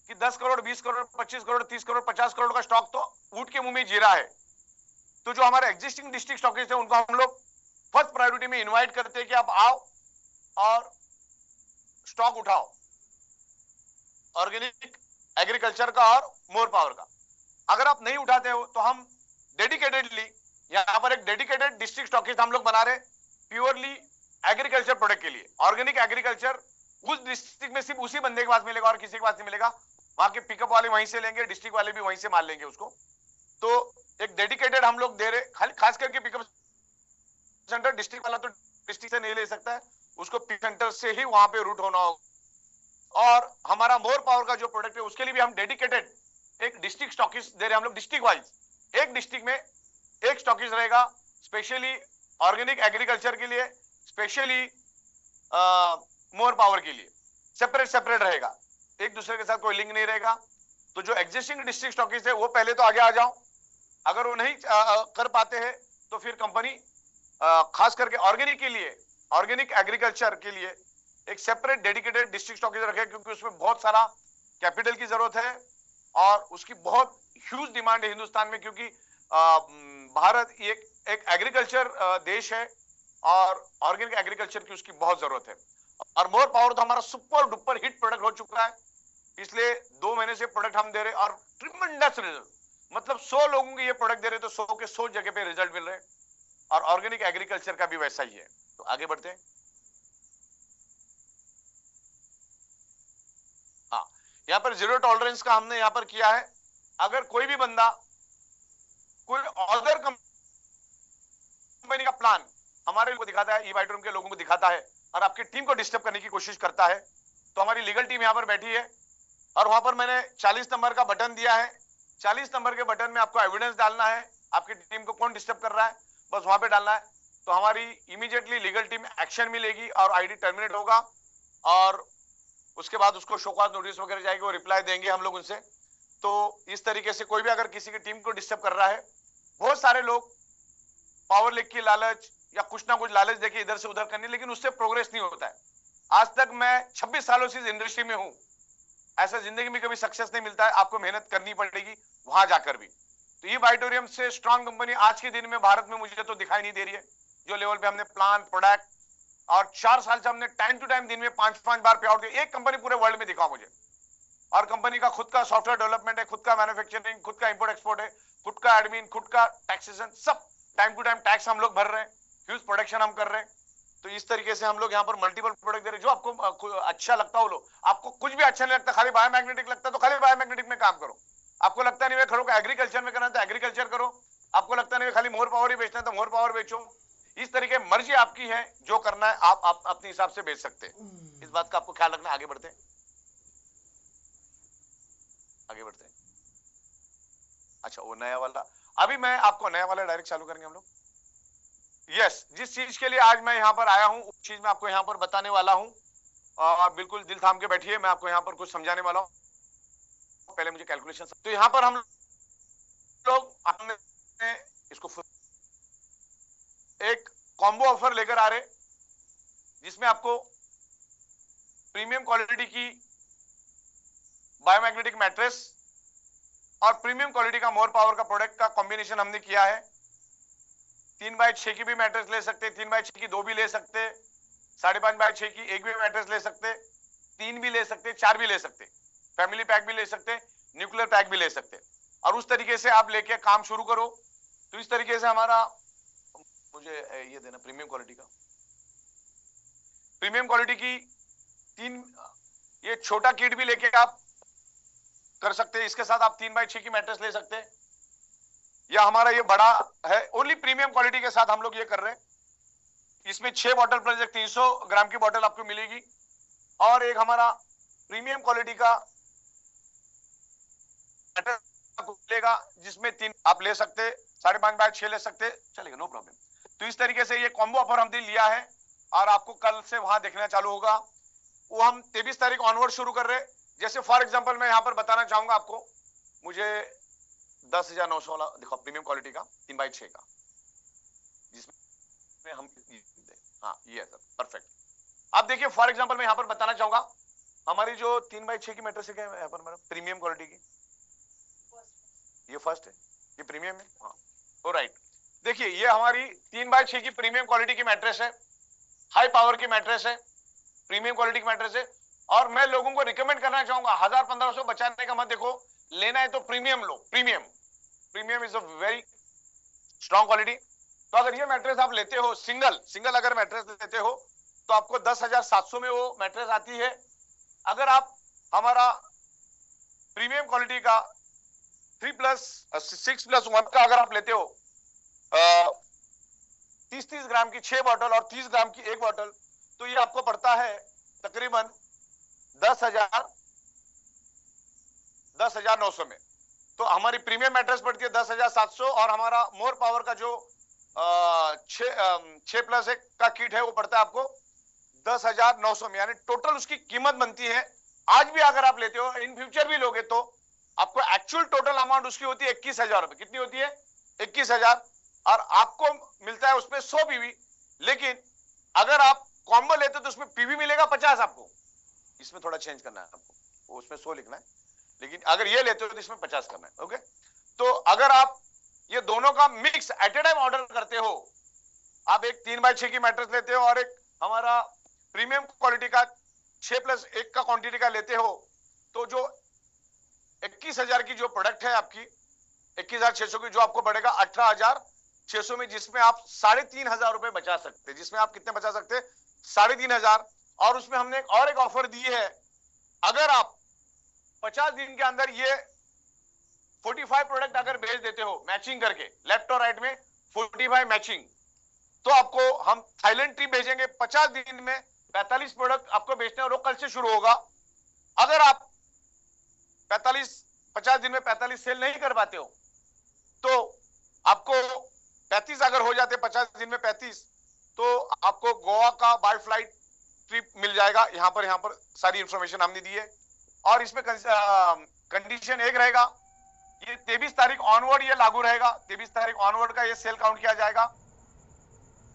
[SPEAKER 3] कि 10 करोड़, 20 करोड़, 25 करोड़, 30 करोड़, 50 करोड़ का स्टॉक तो ऊंट के मुंह में जी रहा है। तो जो हमारे एग्जिस्टिंग डिस्ट्रिक्ट स्टॉकिस्ट है उनको हम लोग फर्स्ट प्रायोरिटी में इन्वाइट करते हैं कि आप आओ और स्टॉक उठाओ ऑर्गेनिक एग्रीकल्चर का और मोर पावर का। अगर आप नहीं उठाते हो तो हम डेडिकेटेडली यहाँ पर एक डेडिकेटेड डिस्ट्रिक्ट स्टॉकिस्ट हम लोग बना रहे प्योरली एग्रीकल्चर प्रोडक्ट के लिए। ऑर्गेनिक एग्रीकल्चर उस डिस्ट्रिक्ट में सिर्फ उसी बंदे के पास मिलेगा और किसी के पास नहीं मिलेगा। वहां के पिकअप वाले वहीं से लेंगे, डिस्ट्रिक्ट वाले भी वहीं से माल लेंगे उसको। तो एक डेडिकेटेड हम लोग दे रहे, खास करके पिकअप सेंटर डिस्ट्रिक्ट वाला तो डिस्ट्रिक्ट से नहीं ले सकता है, उसको पिक सेंटर से ही वहां पे रूट होना होगा। और हमारा मोर पावर का जो प्रोडक्ट है उसके लिए भी हम डेडिकेटेड एक डिस्ट्रिक्ट स्टॉकिस्ट दे रहे हैं हम लोग। डिस्ट्रिक्ट वाइज एक डिस्ट्रिक्ट में एक स्टॉकिस्ट रहेगा स्पेशली ऑर्गेनिक एग्रीकल्चर के लिए, स्पेशली मोर पावर के लिए। सेपरेट रहेगा, एक दूसरे के साथ कोई लिंक नहीं रहेगा। तो जो एग्जिस्टिंग डिस्ट्रिक्ट स्टॉकिस्ट है वो पहले तो आगे आ जाओ। अगर वो नहीं कर पाते हैं तो फिर कंपनी खास करके ऑर्गेनिक के लिए, ऑर्गेनिक एग्रीकल्चर के लिए एक सेपरेट डेडिकेटेड डिस्ट्रिक्ट स्टॉकिस्ट रखे, क्योंकि उसमें बहुत सारा कैपिटल की जरूरत है और उसकी बहुत ह्यूज डिमांड है हिंदुस्तान में, क्योंकि भारत एक एग्रीकल्चर देश है और ऑर्गेनिक एग्रीकल्चर की उसकी बहुत जरूरत है। और मोर पावर तो हमारा सुपर डुपर हिट प्रोडक्ट हो चुका है, इसलिए 2 महीने से प्रोडक्ट हम दे रहे और ट्रिमेंडस रिजल्ट, मतलब 100 लोगों को ये प्रोडक्ट दे रहे तो 100 के 100 जगह पे रिजल्ट मिल रहे। और ऑर्गेनिक एग्रीकल्चर का भी वैसा ही है। तो आगे बढ़ते हैं। हाँ, यहाँ पर जीरो टॉलरेंस का हमने यहाँ पर किया है। अगर कोई भी बंदा कोई अदर कंपनी का प्लान हमारे को दिखाता है, ई-वाइटरूम के लोगों को दिखाता है और आपकी टीम को डिस्टर्ब करने की कोशिश करता है, तो हमारी लीगल टीम यहाँ पर बैठी है और वहां पर मैंने 40 नंबर का बटन दिया है। 40 नंबर के बटन में आपको एविडेंस डालना है, आपकी टीम को कौन डिस्टर्ब कर रहा है बस वहां पे डालना है। तो हमारी इमीडिएटली लीगल टीम एक्शन में लेगी और आईडी टर्मिनेट होगा और उसके बाद उसको शोकॉज नोटिस वगैरह जाएगी, वो रिप्लाई देंगे हम लोग उनसे। तो इस तरीके से कोई भी अगर किसी की टीम को डिस्टर्ब कर रहा है, बहुत सारे लोग पावर लीक की लालच या कुछ ना कुछ लालच देके इधर से उधर करने, लेकिन उससे प्रोग्रेस नहीं होता है। आज तक मैं 26 सालों से इस इंडस्ट्री में हूं, ऐसा जिंदगी में कभी सक्सेस नहीं मिलता है, आपको मेहनत करनी पड़ेगी वहां जाकर भी। तो ये वाइटोरियम से स्ट्रांग कंपनी आज के दिन में भारत में मुझे तो दिखाई नहीं दे रही है, जो लेवल पे हमने प्लान प्रोडक्ट और 4 साल से हमने टाइम टू टाइम दिन में 5-5 बार पे आउट किया। एक कंपनी पूरे वर्ल्ड में दिखाओ मुझे। और कंपनी का खुद का सॉफ्टवेयर डेवलपमेंट है, खुद का मैन्युफैक्चरिंग, खुद का इंपोर्ट एक्सपोर्ट है, खुद का एडमिन, खुद का टैक्सेशन, सब टाइम टू टाइम टैक्स हम लोग भर रहे हैं, ह्यूज प्रोडक्शन हम कर रहे हैं। तो इस तरीके से हम लोग यहाँ पर मल्टीपल प्रोडक्ट दे रहे हैं। जो आपको अच्छा लगता हो लो, आपको कुछ भी अच्छा नहीं लगता, खाली बायोमैग्नेटिक लगता है तो खाली बायोमैग्नेटिक में काम करो। आपको लगता नहीं है खड़ो एग्रीकल्चर में करना है तो एग्रीकल्चर करो। आपको लगता नहीं है खाली मोर पावर ही बेचना है तो मोर पावर बेचो। इस तरीके मर्जी आपकी है, जो करना है आप अपने हिसाब से बेच सकते हैं। इस बात का आपको ख्याल रखना। आगे बढ़ते हैं, आगे बढ़ते हैं। अच्छा, वो नया वाला, अभी मैं आपको नया वाला डायरेक्ट चालू करेंगे हम लोग। यस, जिस चीज के लिए आज मैं यहाँ पर आया हूँ उस चीज मैं आपको यहाँ पर बताने वाला हूँ और बिल्कुल दिल थाम के बैठिए, मैं आपको यहाँ पर कुछ समझाने वाला हूँ। पहले मुझे कैलकुलेशन, तो यहाँ पर हम लोग हमने इसको एक कॉम्बो ऑफर लेकर आ रहे जिसमें आपको प्रीमियम क्वालिटी की बायोमैग्नेटिक मैट्रेस और प्रीमियम क्वालिटी का मोर पावर का प्रोडक्ट का कॉम्बिनेशन हमने किया है। 3x6 की भी मैट्रेस ले सकते, 3x6 की 2 भी ले सकते, 5.5x6 की 1 भी मैट्रेस ले सकते, 3 भी ले सकते, 4 भी ले सकते, फैमिली पैक भी ले सकते, न्यूक्लियर पैक भी ले सकते, और उस तरीके से आप लेके काम शुरू करो। तो इस तरीके से हमारा, मुझे ये देना प्रीमियम क्वालिटी का, प्रीमियम क्वालिटी की 3 ये छोटा किट भी लेके आप कर सकते हैं। इसके साथ आप 3x6 की मैट्रेस ले सकते हैं, या हमारा ये बड़ा है ओनली प्रीमियम क्वालिटी के साथ हम लोग ये कर रहे हैं। इसमें 6 बॉटल प्लस एक 300 ग्राम की बॉटल आपको मिलेगी, और एक हमारा प्रीमियम क्वालिटी का मिलेगा जिसमें 3 आप ले सकते, 5.5x6 ले सकते, चलेगा, नो प्रॉब्लम। तो इस तरीके से ये कॉम्बो ऑफर हमने लिया है, और आपको कल से वहां देखना चालू होगा। वो हम 23 तारीख ऑनवर्ड शुरू कर रहे हैं। जैसे फॉर एग्जांपल मैं यहाँ पर बताना चाहूंगा आपको, मुझे 10,900 वाला देखो प्रीमियम क्वालिटी का 3x6 का, जिसमें हम, हाँ ये है सर, परफेक्ट। अब देखिए फॉर एग्जांपल मैं यहाँ पर बताना चाहूंगा, हमारी जो 3x6 की मैट्रेस है यहाँ पर मैडम प्रीमियम क्वालिटी की, ये फर्स्ट है, ये प्रीमियम है, हाँ राइट। देखिए ये हमारी 3x6 की प्रीमियम क्वालिटी की मैट्रेस है, हाई पावर की मैट्रेस है, प्रीमियम क्वालिटी की मैट्रेस है। और मैं लोगों को रिकमेंड करना चाहूंगा 1000-1500 बचाने का मत देखो, लेना है तो premium low. Premium is a very strong quality. तो अगर ये मैट्रेस आप लेते हो, सिंगल अगर मैट्रेस लेते हो तो आपको 10,700 में वो मैट्रेस आती है। अगर आप हमारा प्रीमियम क्वालिटी का 3+6+1 का अगर आप लेते हो 30 ग्राम की 6 बॉटल और 30 ग्राम की 1 बॉटल, तो ये आपको पड़ता है तकरीबन 10,900 में। तो हमारी प्रीमियम मैट्रेस पड़ती है 10,700, और हमारा मोर पावर का जो 6+1 का किट है वो पड़ता है आपको 10,900 में, यानी टोटल उसकी कीमत बनती है। आज भी अगर आप लेते हो, इन फ्यूचर भी लोगे, तो आपको एक्चुअल टोटल अमाउंट उसकी होती है 21,000 रुपए। कितनी होती है? 21,000, और आपको मिलता है उसमें 100 पीवी। लेकिन अगर आप कॉम्बो लेते हो तो उसमें पीवी मिलेगा 50 आपको, इसमें थोड़ा चेंज करना है आपको, उसमें 100 लिखना है, लेकिन अगर ये लेते हो तो इसमें 50 करना है। ओके, तो अगर आप ये दोनों का mix at a time order करते हो, आप एक 3x6 की मैट्रेस लेते हो और एक हमारा प्रीमियम क्वालिटी का 6+1 का क्वांटिटी का लेते हो, तो जो 21,000 की जो प्रोडक्ट है आपकी, 21,600 की, जो आपको पड़ेगा 18,600 में, जिसमें आप 3,500 रुपए बचा सकते हैं। जिसमें आप कितने बचा सकते हैं? 3,500। और उसमें हमने और एक ऑफर दी है, अगर आप 50 दिन के अंदर ये 45 प्रोडक्ट अगर भेज देते हो मैचिंग करके, लेफ्ट और राइट में 45 मैचिंग, तो आपको हम थाईलैंड ट्रिप भेजेंगे। 50 दिन में 45 प्रोडक्ट आपको बेचने, और वो कल से शुरू होगा। अगर आप 50 दिन में 45 सेल नहीं कर पाते हो, तो आपको 35 अगर हो जाते 50 दिन में 35, तो आपको गोवा का बाय फ्लाइट ट्रिप मिल जाएगा। यहाँ पर सारी इंफॉर्मेशन हमने दी है। और इसमें कंडीशन एक रहेगा, ये 23 तारीख ऑनवर्ड ये लागू रहेगा। 23 तारीख ऑनवर्ड का ये सेल काउंट किया जाएगा,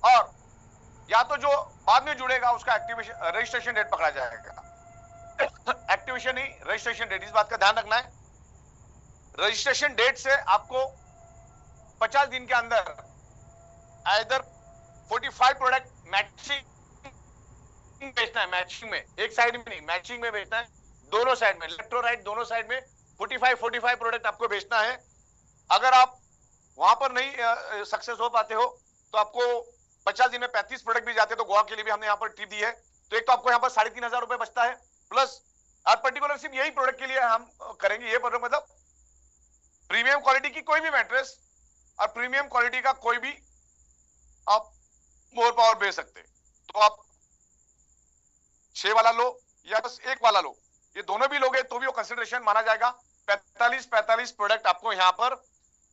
[SPEAKER 3] और या तो जो बाद में जुड़ेगा उसका एक्टिवेशन रजिस्ट्रेशन डेट पकड़ा जाएगा। एक्टिवेशन नहीं, रजिस्ट्रेशन डेट, इस बात का ध्यान रखना है। रजिस्ट्रेशन डेट से आपको 50 दिन के अंदर आइदर 45 प्रोडक्ट मैचिंग बेचना है, मैचिंग में, एक साइड में नहीं, मैचिंग में बेचना है, दोनों साइड में, लेफ्ट और राइट दोनों साइड में 45 प्रोडक्ट आपको बेचना है। अगर आप वहां पर नहीं सक्सेस हो पाते हो, तो आपको 50 दिन में 35 प्रोडक्ट भी जाते, तो गोवा के लिए भी हमने यहाँ पर ट्रिप दी है। तो एक तो आपको यहाँ पर 3,500 रुपए बचता है, प्लस और पर्टिकुलर सिर्फ यही प्रोडक्ट के लिए हम करेंगे। ये प्रोडक्ट मतलब प्रीमियम क्वालिटी की कोई भी मैट्रेस और प्रीमियम क्वालिटी का कोई भी आप मोर पावर बेच सकते। तो आप 6 वाला लो या बस 1 वाला लो, ये दोनों भी लोगे तो भी वो कंसिडरेशन माना जाएगा। 45 प्रोडक्ट आपको यहाँ पर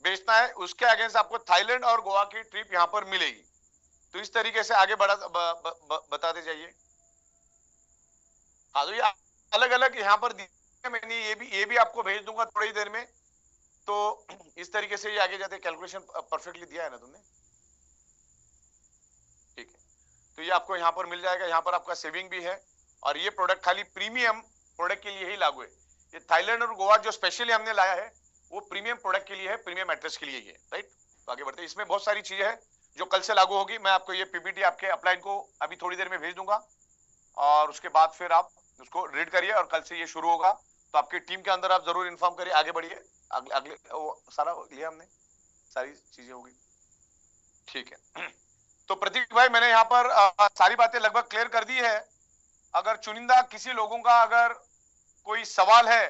[SPEAKER 3] बेचना है, उसके अगेंस्ट आपको थाईलैंड और गोवा की ट्रिप यहाँ पर मिलेगी। तो इस तरीके से आगे बताते जाइए। हाँ, तो ये अलग अलग यहाँ पर मैंने ये भी आपको भेज दूंगा थोड़ी देर में। तो इस तरीके से ये आगे जाते कैलकुलेशन परफेक्टली दिया है ना तुमने। तो ये आपको यहाँ पर मिल जाएगा। यहाँ पर आपका सेविंग भी है, और ये प्रोडक्ट खाली प्रीमियम प्रोडक्ट के लिए ही लागू है। ये थाईलैंड और गोवा जो स्पेशली हमने लाया है वो प्रीमियम प्रोडक्ट के लिए है, प्रीमियम मैट्रेस के लिए ही है, राइट। तो आगे बढ़ते हैं। इसमें बहुत सारी चीजें हैं जो कल से लागू होगी। मैं आपको ये पीपीटी आपके अपलाइन को अभी थोड़ी देर में भेज दूंगा, और उसके बाद फिर आप उसको रीड करिए, और कल से ये शुरू होगा। तो आपकी टीम के अंदर आप जरूर इन्फॉर्म करिए, आगे बढ़िए। अगले वो सारा लिया हमने, सारी चीजें होगी, ठीक है। तो प्रतीक भाई, मैंने यहाँ पर सारी बातें लगभग क्लियर कर दी है। अगर चुनिंदा किसी लोगों का अगर कोई सवाल है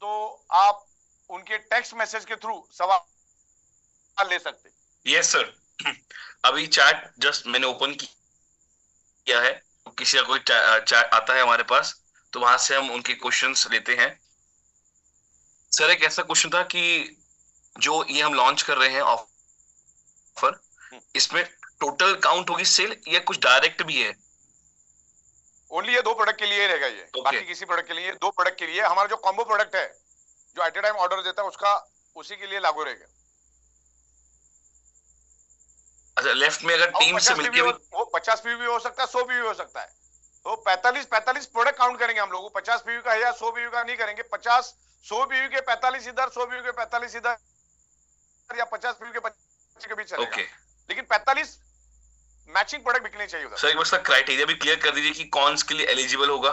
[SPEAKER 3] तो आप उनके टेक्स्ट मैसेज के थ्रू सवाल ले सकते।
[SPEAKER 2] यस सर, अभी चैट जस्ट मैंने ओपन किया है, किसी का कोई चैट आता है हमारे पास तो वहां से हम उनके क्वेश्चंस लेते हैं। सर एक ऐसा क्वेश्चन था कि जो ये हम लॉन्च कर रहे हैं ऑफर, इसमें टोटल काउंट होगी सेल या कुछ डायरेक्ट भी है?
[SPEAKER 3] ओनली ये 2 प्रोडक्ट के लिए रहेगा ये, बाकी किसी प्रोडक्ट के लिए 2 प्रोडक्ट के लिए। हमारा जो कॉम्बो प्रोडक्ट है जो एट ए टाइम ऑर्डर देता है उसका, उसी के लिए लागू रहेगा।
[SPEAKER 2] अच्छा, लेफ्ट में अगर टीम से मिलके
[SPEAKER 3] वो 50 पीवी भी हो सकता है, 100 पीवी भी हो सकता है। तो 45 प्रोडक्ट काउंट करेंगे हम लोग। 50 पीवी का है या 100 पीवी का नहीं करेंगे। 100 पीवी के 45 इधर, 100 पीवी के 45 इधर, या 50 पीवी के 25 के बीच चलेगा। लेकिन 45 मैचिंग प्रोडक्ट बिकने चाहिए उधर।
[SPEAKER 2] सर एक बार इसका क्राइटेरिया भी क्लियर कर दीजिए कि कौन के लिए एलिजिबल होगा।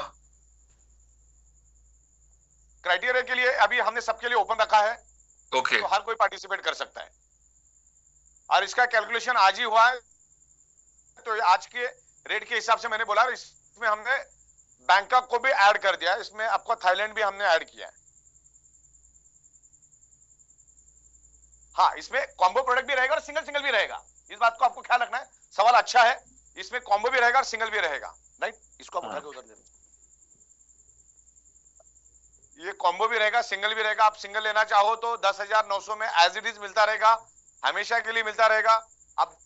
[SPEAKER 3] क्राइटेरिया के लिए अभी हमने सबके लिए ओपन रखा है।
[SPEAKER 2] ओके।
[SPEAKER 3] तो हर कोई पार्टिसिपेट कर सकता है, और इसका कैलकुलेशन आज ही हुआ है। तो आज के रेट के हिसाब से मैंने बोला, इसमें हमने बैंकॉक को भी ऐड कर दिया है, इसमें आपको थाईलैंड भी हमने ऐड किया है। हाँ, इसमें कॉम्बो प्रोडक्ट भी रहेगा और सिंगल भी रहेगा। इस बात को आपको ख्याल रखना है। सवाल अच्छा है, इसमें कॉम्बो भी रहेगा और सिंगल भी रहेगा, राइट। इसको आप उठा के उधर दे दो। ये कॉम्बो भी रहेगा, सिंगल भी रहेगा। आप सिंगल लेना चाहो तो 10,900 में एज इट इज मिलता रहेगा, हमेशा के लिए मिलता रहेगा। अब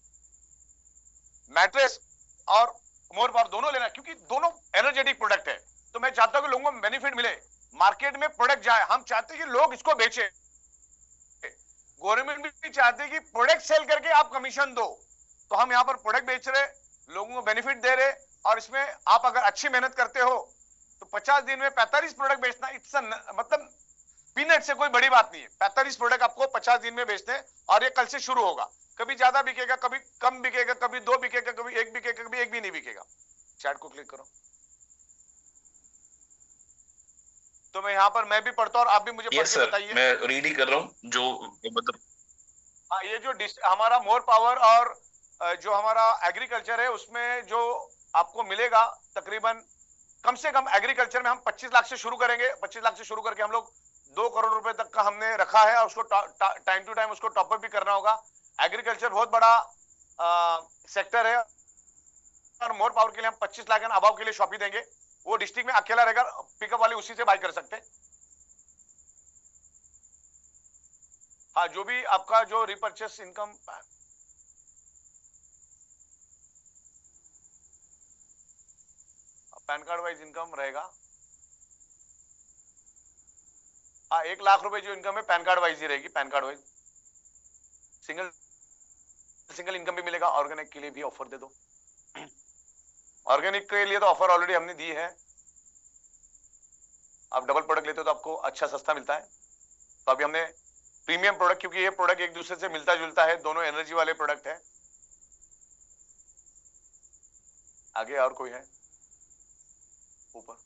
[SPEAKER 3] मैट्रेस और मोर पावर दोनों लेना, क्योंकि दोनों एनर्जेटिक प्रोडक्ट है। तो मैं चाहता हूं कि लोगों को बेनिफिट मिले, मार्केट में प्रोडक्ट जाए। हम चाहते हैं कि लोग इसको बेचे, गवर्नमेंट भी चाहते हैं कि प्रोडक्ट सेल करके आप कमीशन दो। तो हम यहाँ पर प्रोडक्ट बेच रहे, लोगों को बेनिफिट दे रहे, और इसमें आप अगर अच्छी मेहनत करते हो तो 50 दिन में 45 प्रोडक्ट बेचना, इट्स मतलब पीनट से कोई बड़ी बात नहीं है। 45 प्रोडक्ट आपको 50 दिन में बेचते हैं, और ये कल से शुरू होगा। कभी ज्यादा बिकेगा, कभी कम बिकेगा, कभी 2 बिकेगा, कभी 1 बिकेगा, कभी 1 भी नहीं बिकेगा। चैट को क्लिक करो। तो मैं यहाँ पर मैं भी पढ़ता हूँ और आप भी मुझे पढ़ के बताइए।
[SPEAKER 2] मैं रीड ही कर रहा हूँ जो मतलब।
[SPEAKER 3] हाँ, ये जो हमारा मोर पावर और जो हमारा एग्रीकल्चर है, उसमें जो आपको मिलेगा तकरीबन कम से कम एग्रीकल्चर में हम 25 लाख से शुरू करेंगे। 25 लाख से शुरू करके हम लोग 2 करोड़ रुपए तक का हमने रखा है, और उसको टाइम टू टाइम उसको टॉपअप भी करना होगा। एग्रीकल्चर बहुत बड़ा सेक्टर है, और मोर पावर के लिए हम 25 लाख अभाव के लिए शॉपी देंगे। वो डिस्ट्रिक्ट में अकेला रहेगा, पिकअप वाले उसी से बाय कर सकते हैं। हाँ, जो भी आपका जो repurchase income, pan card wise income रहेगा। हाँ, 1 लाख रुपए जो इनकम है पैन कार्ड वाइज ही रहेगी। Pan card wise single income भी मिलेगा। ऑर्गेनिक के लिए भी ऑफर दे दो। ऑर्गेनिक के लिए तो ऑफर ऑलरेडी हमने दी है। आप डबल प्रोडक्ट लेते हो तो आपको अच्छा सस्ता मिलता है। तो अभी हमने प्रीमियम प्रोडक्ट, क्योंकि ये प्रोडक्ट एक दूसरे से मिलता जुलता है, दोनों एनर्जी वाले प्रोडक्ट है। आगे और कोई है ऊपर?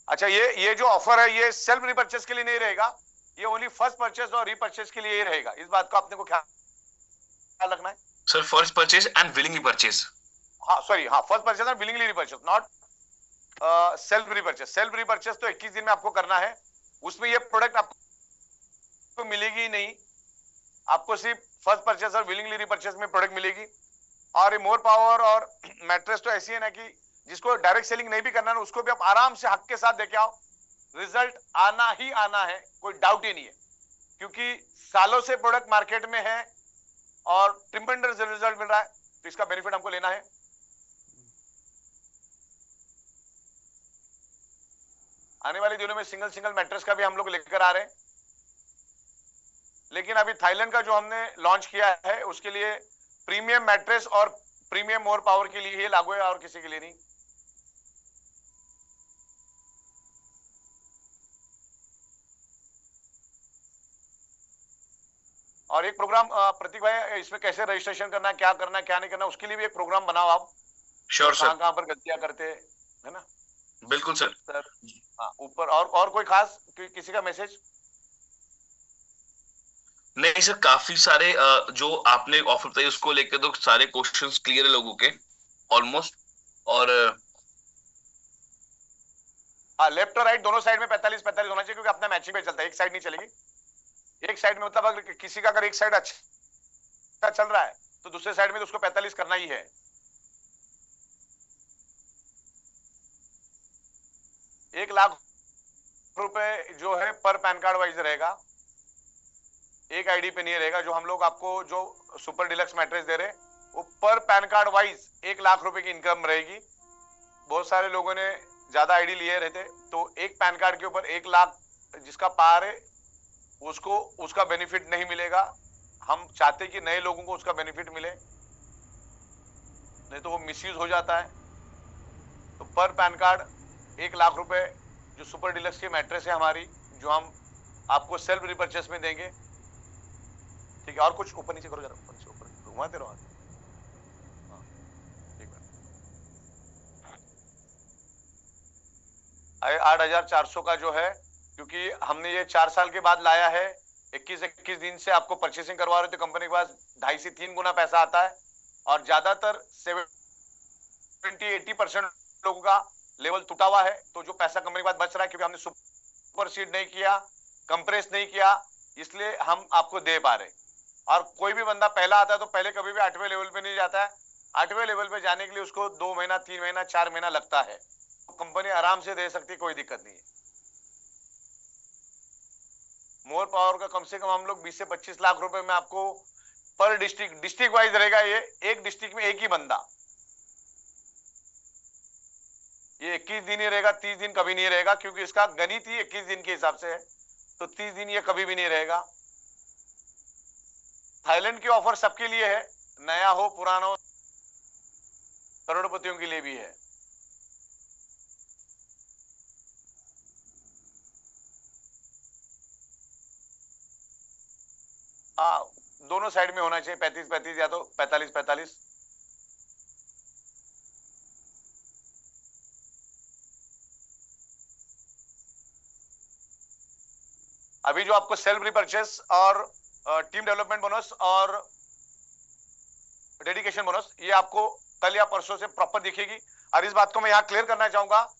[SPEAKER 3] अच्छा, ये जो ऑफर है ये सेल्फ रिपर्चेस के लिए नहीं रहेगा, ये ओनली फर्स्ट परचेस और रिपर्चेस के लिए ही रहेगा। इस बात को आपने को ख्याल रखना है।
[SPEAKER 2] Sir first purchase and willingly purchase.
[SPEAKER 3] हाँ सॉरी, हाँ, first purchase and willingly repurchase, not self repurchase. Self repurchase तो 21 दिन में आपको करना है। उसमें ये प्रोडक्ट आपको मिलेगी ही नहीं, आपको सिर्फ फर्स्ट परचेस और विलिंगली रिपर्चेस में प्रोडक्ट मिलेगी। और ये मोर पावर और मैट्रेस तो ऐसी है ना कि जिसको डायरेक्ट सेलिंग नहीं भी करना है उसको भी आप आराम से हक के साथ देके आओ, रिजल्ट आना ही आना है, कोई डाउट ही नहीं है। क्योंकि सालों से प्रोडक्ट मार्केट में है और ट्रिमेंडस रिजल्ट मिल रहा है, तो इसका बेनिफिट हमको लेना है। आने वाले दिनों में सिंगल मैट्रेस का भी हम लोग लेकर आ रहे हैं। लेकिन अभी थाईलैंड का जो हमने लॉन्च किया है उसके लिए प्रीमियम मैट्रेस और प्रीमियम मोर पावर के लिए ही लागू है और किसी के लिए नहीं। और एक प्रोग्राम प्रतीक भाई, इसमें कैसे रजिस्ट्रेशन करना है, क्या करना है, क्या नहीं करना, उसके लिए भी एक प्रोग्राम बनाओ आप।
[SPEAKER 2] Sure sir.
[SPEAKER 3] कहाँ पर गलतियां करते है ना।
[SPEAKER 2] बिल्कुल सर।
[SPEAKER 3] हाँ, ऊपर और कोई खास किसी का मैसेज?
[SPEAKER 2] नहीं सर, काफी सारे जो आपने ऑफर बताई उसको लेकर तो सारे क्वेश्चंस क्लियर है लोगों के ऑलमोस्ट। और
[SPEAKER 3] हाँ, लेफ्ट और राइट दोनों साइड में 45-45 होना चाहिए, क्योंकि अपना मैचिंग पे चलता है, एक साइड नहीं चलेगी। एक साइड में मतलब अगर किसी का अगर एक साइड अच्छा चल रहा है तो दूसरे साइड में तो उसको 45 करना ही है। ₹1,00,000 जो है पर पैन कार्ड वाइज रहेगा, एक आईडी पे नहीं रहेगा। जो हम लोग आपको जो सुपर डिलक्स मैट्रेस दे रहे वो पर पैन कार्ड वाइज ₹1,00,000 की इनकम रहेगी। बहुत सारे लोगों ने ज्यादा आईडी लिए रहते, तो एक पैन कार्ड के ऊपर 1,00,000 जिसका पार है उसको उसका बेनिफिट नहीं मिलेगा। हम चाहते कि नए लोगों को उसका बेनिफिट मिले, नहीं तो वो मिसयूज हो जाता है। तो पर पैन कार्ड ₹1,00,000 जो सुपर डिलक्स की मैट्रेस है हमारी, जो हम आपको सेल्फ रिपर्चेस में देंगे। ठीक है, और कुछ ऊपर नीचे करो जरा, ऊपर नीचे, ऊपर घुमाते रहो। हाँ, एक मिनट। 8,400 का जो है, क्योंकि हमने ये 4 साल के बाद लाया है, 21 दिन से आपको परचेसिंग करवा रहे थे कंपनी के पास 2.5 से 3 गुना पैसा आता है। और ज्यादातर 70-80% लोगों का लेवल टूटा हुआ है, तो जो पैसा कंपनी के पास बच रहा है, क्योंकि हमने सुपर सीड नहीं किया, कंप्रेस नहीं किया, इसलिए हम आपको दे पा रहे। और कोई भी बंदा पहला आता है तो पहले कभी भी 8वें लेवल पे नहीं जाता है। 8वें लेवल पे जाने के लिए उसको 2 महीना, 3 महीना, 4 महीना लगता है। तो कंपनी आराम से दे सकती है, कोई दिक्कत नहीं है। मोर पावर का कम से कम हम लोग 20 से 25 लाख रुपए में आपको पर डिस्ट्रिक्ट वाइज रहेगा। ये एक डिस्ट्रिक्ट में एक ही बंदा, ये 21 दिन ही रहेगा, 30 दिन कभी नहीं रहेगा, क्योंकि इसका गणित ही 21 दिन के हिसाब से है। तो 30 दिन ये कभी भी नहीं रहेगा। थाईलैंड की ऑफर सबके लिए है, नया हो पुराना हो, करोड़पतियों के लिए भी है। हाँ, दोनों साइड में होना चाहिए 35-35 या तो 45-45। अभी जो आपको सेल्फ रिपर्चेस और टीम डेवलपमेंट बोनस और डेडिकेशन बोनस, ये आपको कल या परसों से प्रॉपर दिखेगी। और इस बात को मैं यहाँ क्लियर करना चाहूंगा,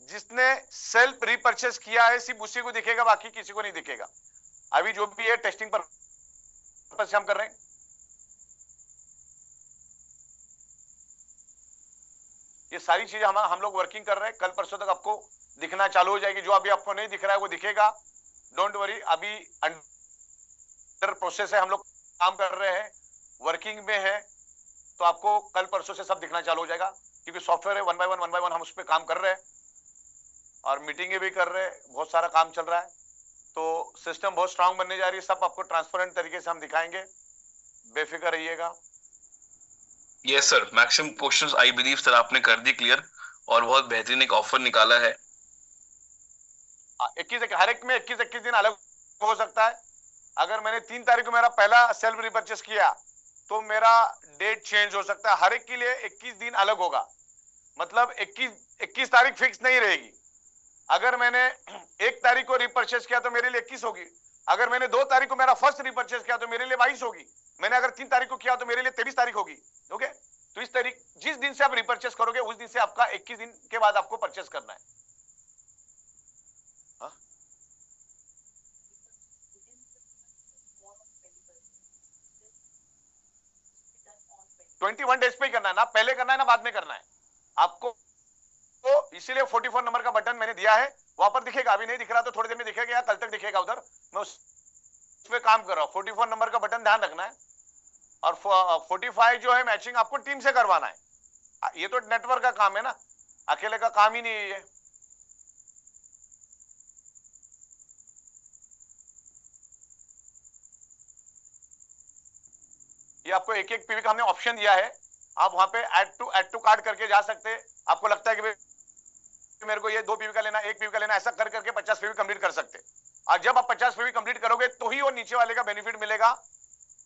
[SPEAKER 3] जिसने सेल्फ रिपर्चेस किया है सिर्फ उसी को दिखेगा, बाकी किसी को नहीं दिखेगा। अभी जो भी है टेस्टिंग पर्पस से हम कर रहे हैं। ये सारी चीजें हम लोग वर्किंग कर रहे हैं, कल परसों तक आपको दिखना चालू हो जाएगी। जो अभी आपको नहीं दिख रहा है वो दिखेगा, डोंट वरी। अभी अंडर प्रोसेस है, हम लोग काम कर रहे हैं, वर्किंग में है, तो आपको कल परसों से सब दिखना चालू हो जाएगा। क्योंकि सॉफ्टवेयर है, वन बाय वन हम उस पर काम कर रहे हैं और मीटिंगें भी कर रहे हैं, बहुत सारा काम चल रहा है। तो सिस्टम बहुत स्ट्रांग बनने जा रही है, सब आपको ट्रांसपेरेंट तरीके से हम दिखाएंगे, बेफिक्र रहिएगा।
[SPEAKER 2] Yes sir, maximum questions I believe sir आपने कर दी क्लियर, और बहुत बेहतरीन एक ऑफर निकाला है।
[SPEAKER 3] 21 हर एक में 21 दिन अलग हो सकता है। अगर मैंने 3 तारीख को मेरा पहला सेल्फ रिपर्चेस किया तो मेरा डेट चेंज हो सकता है। हर एक के लिए 21 दिन अलग होगा, मतलब 21 तारीख फिक्स नहीं रहेगी। अगर मैंने 1 तारीख को रिपर्चेस किया तो मेरे लिए 21 होगी। अगर मैंने 2 तारीख को मेरा फर्स्ट रिपर्चेस किया तो मेरे लिए 22 होगी। मैंने अगर 3 तारीख को किया तो मेरे लिए 23 तारीख होगी। ओके, तो इस तारीख जिस दिन से आप रिपर्चेस करोगे उस दिन से आपका 21 दिन के बाद आपको परचेस करना है। 21 डेज पे ही करना है ना, पहले करना है ना बाद में करना है आपको। तो इसीलिए 44 नंबर का बटन मैंने दिया है, वहां पर दिखेगा। अभी नहीं दिख रहा तो थोड़ी देर में दिखेगा या कल तक दिखेगा उधर, मैं उस पे काम कर रहा हूँ। 44 नंबर का बटन ध्यान रखना है। और 45 जो है मैचिंग आपको टीम से करवाना है। ये तो नेटवर्क का काम है ना, अकेले का काम ही नहीं है ये। ये आपको एक एक पीवी का हमने ऑप्शन दिया है आप वहां पे ऐड टू कार्ड करके जा सकते हैं। आपको लगता है कि मेरे को ये 2 पीवी का लेना, 1 पीवी का लेना, ऐसा कर करके 50 पीवी कंप्लीट कर सकते हैं। और जब आप 50 पीवी कंप्लीट करोगे तो ही वो नीचे वाले का बेनिफिट मिलेगा।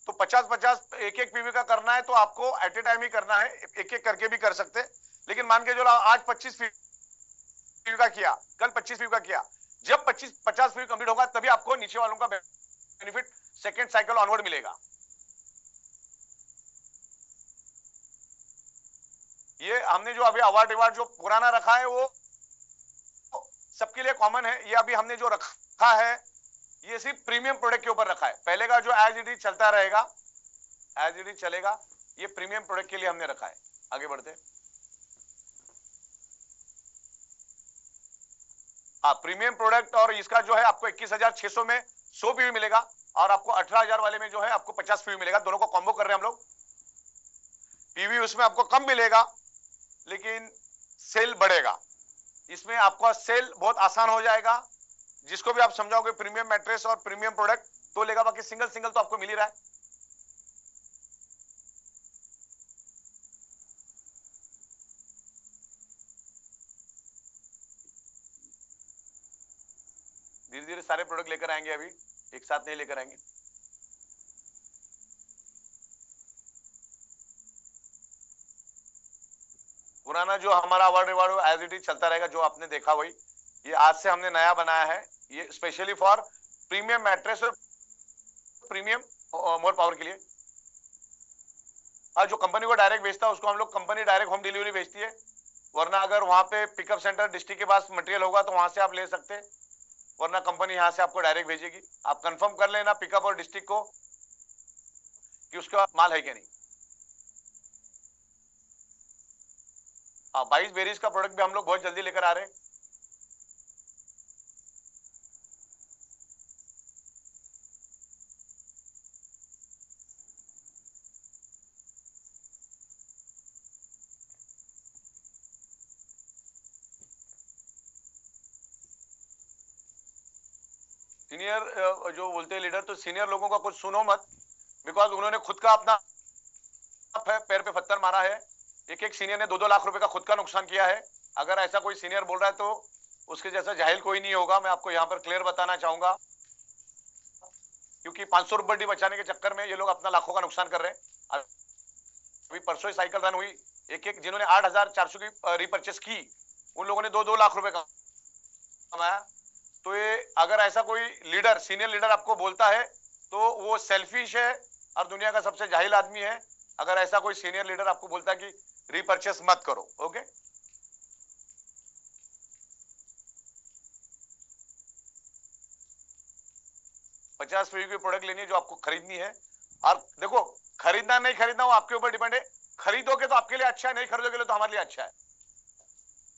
[SPEAKER 3] तो 50-50 एक पीवी का करना है तो आपको एट ए टाइम ही करना है, एक एक करके भी कर सकते हैं। लेकिन मान के चलो आज 25 पीवी का किया, कल 25 पीवी का किया, जब 50 पीवी कंप्लीट होगा तभी आपको नीचे वालों का बेनिफिट सेकेंड साइकिल ऑनवर्ड मिलेगा। ये हमने जो अभी अवार्ड जो पुराना रखा है वो सबके लिए कॉमन है। ये अभी हमने जो रखा है ये सिर्फ प्रीमियम प्रोडक्ट के ऊपर रखा है। पहले का जो एज इट इज चलता रहेगा, एज इट इज चलेगा, ये प्रीमियम प्रोडक्ट के लिए हमने रखा है। आगे बढ़ते। हाँ, प्रीमियम प्रोडक्ट और इसका जो है आपको 21,600 में 100 पीवी मिलेगा और आपको 18,000 वाले में जो है आपको 50 पीवी मिलेगा। दोनों को कॉम्बो कर रहे हैं हम लोग। पीवी उसमें आपको कम मिलेगा लेकिन सेल बढ़ेगा। इसमें आपका सेल बहुत आसान हो जाएगा। जिसको भी आप समझाओगे प्रीमियम मैट्रेस और प्रीमियम प्रोडक्ट तो लेगा, बाकी सिंगल सिंगल तो आपको मिल ही रहा है। धीरे धीरे सारे प्रोडक्ट लेकर आएंगे, अभी एक साथ नहीं लेकर आएंगे। पुराना जो हमारा अवार्ड एज इट इज चलता रहेगा, जो आपने देखा वही। ये आज से हमने नया बनाया है, ये स्पेशली फॉर प्रीमियम मैट्रेस और प्रीमियम मोर पावर के लिए। आज जो कंपनी को डायरेक्ट बेचता है उसको हम लोग कंपनी डायरेक्ट होम डिलीवरी भेजती है। वरना अगर वहां पे पिकअप सेंटर डिस्ट्रिक्ट के पास मटेरियल होगा तो वहां से आप ले सकते हैं, वरना कंपनी यहां से आपको डायरेक्ट भेजेगी। आप कंफर्म कर लेना पिकअप और डिस्ट्रिक्ट को कि उसके पास माल है क्या नहीं। हाँ, 22 बेरीज का प्रोडक्ट भी हम लोग बहुत जल्दी लेकर आ रहे हैं। सीनियर जो बोलते हैं लीडर, तो सीनियर लोगों का कुछ सुनो मत, बिकॉज उन्होंने खुद का अपना पैर पे पत्थर मारा है। एक सीनियर ने 2-2 लाख रुपए का खुद का नुकसान किया है। अगर ऐसा कोई सीनियर बोल रहा है तो उसके जैसा जाहिल कोई नहीं होगा। मैं आपको यहाँ पर क्लियर बताना चाहूंगा, क्योंकि 500 रुपये बचाने के चक्कर में ये लोग अपना लाखों का नुकसान कर रहे हैं। अभी परसों ही साइकिल रन हुई, एक जिन्होंने 8,400 की रिपर्चेस की, उन लोगों ने 2-2 लाख रुपए कमाया। तो ये अगर ऐसा कोई लीडर, सीनियर लीडर आपको बोलता है तो वो सेल्फिश है और दुनिया का सबसे जाहिल आदमी है। अगर ऐसा कोई सीनियर लीडर आपको बोलता है कि रिपर्चेस मत करो, ओके। ₹50 की प्रोडक्ट लेनी है जो आपको खरीदनी है। और देखो, खरीदना नहीं खरीदना वो आपके ऊपर डिपेंड है। खरीदोगे तो आपके लिए अच्छा है, नहीं खरीदोगे तो हमारे लिए अच्छा है।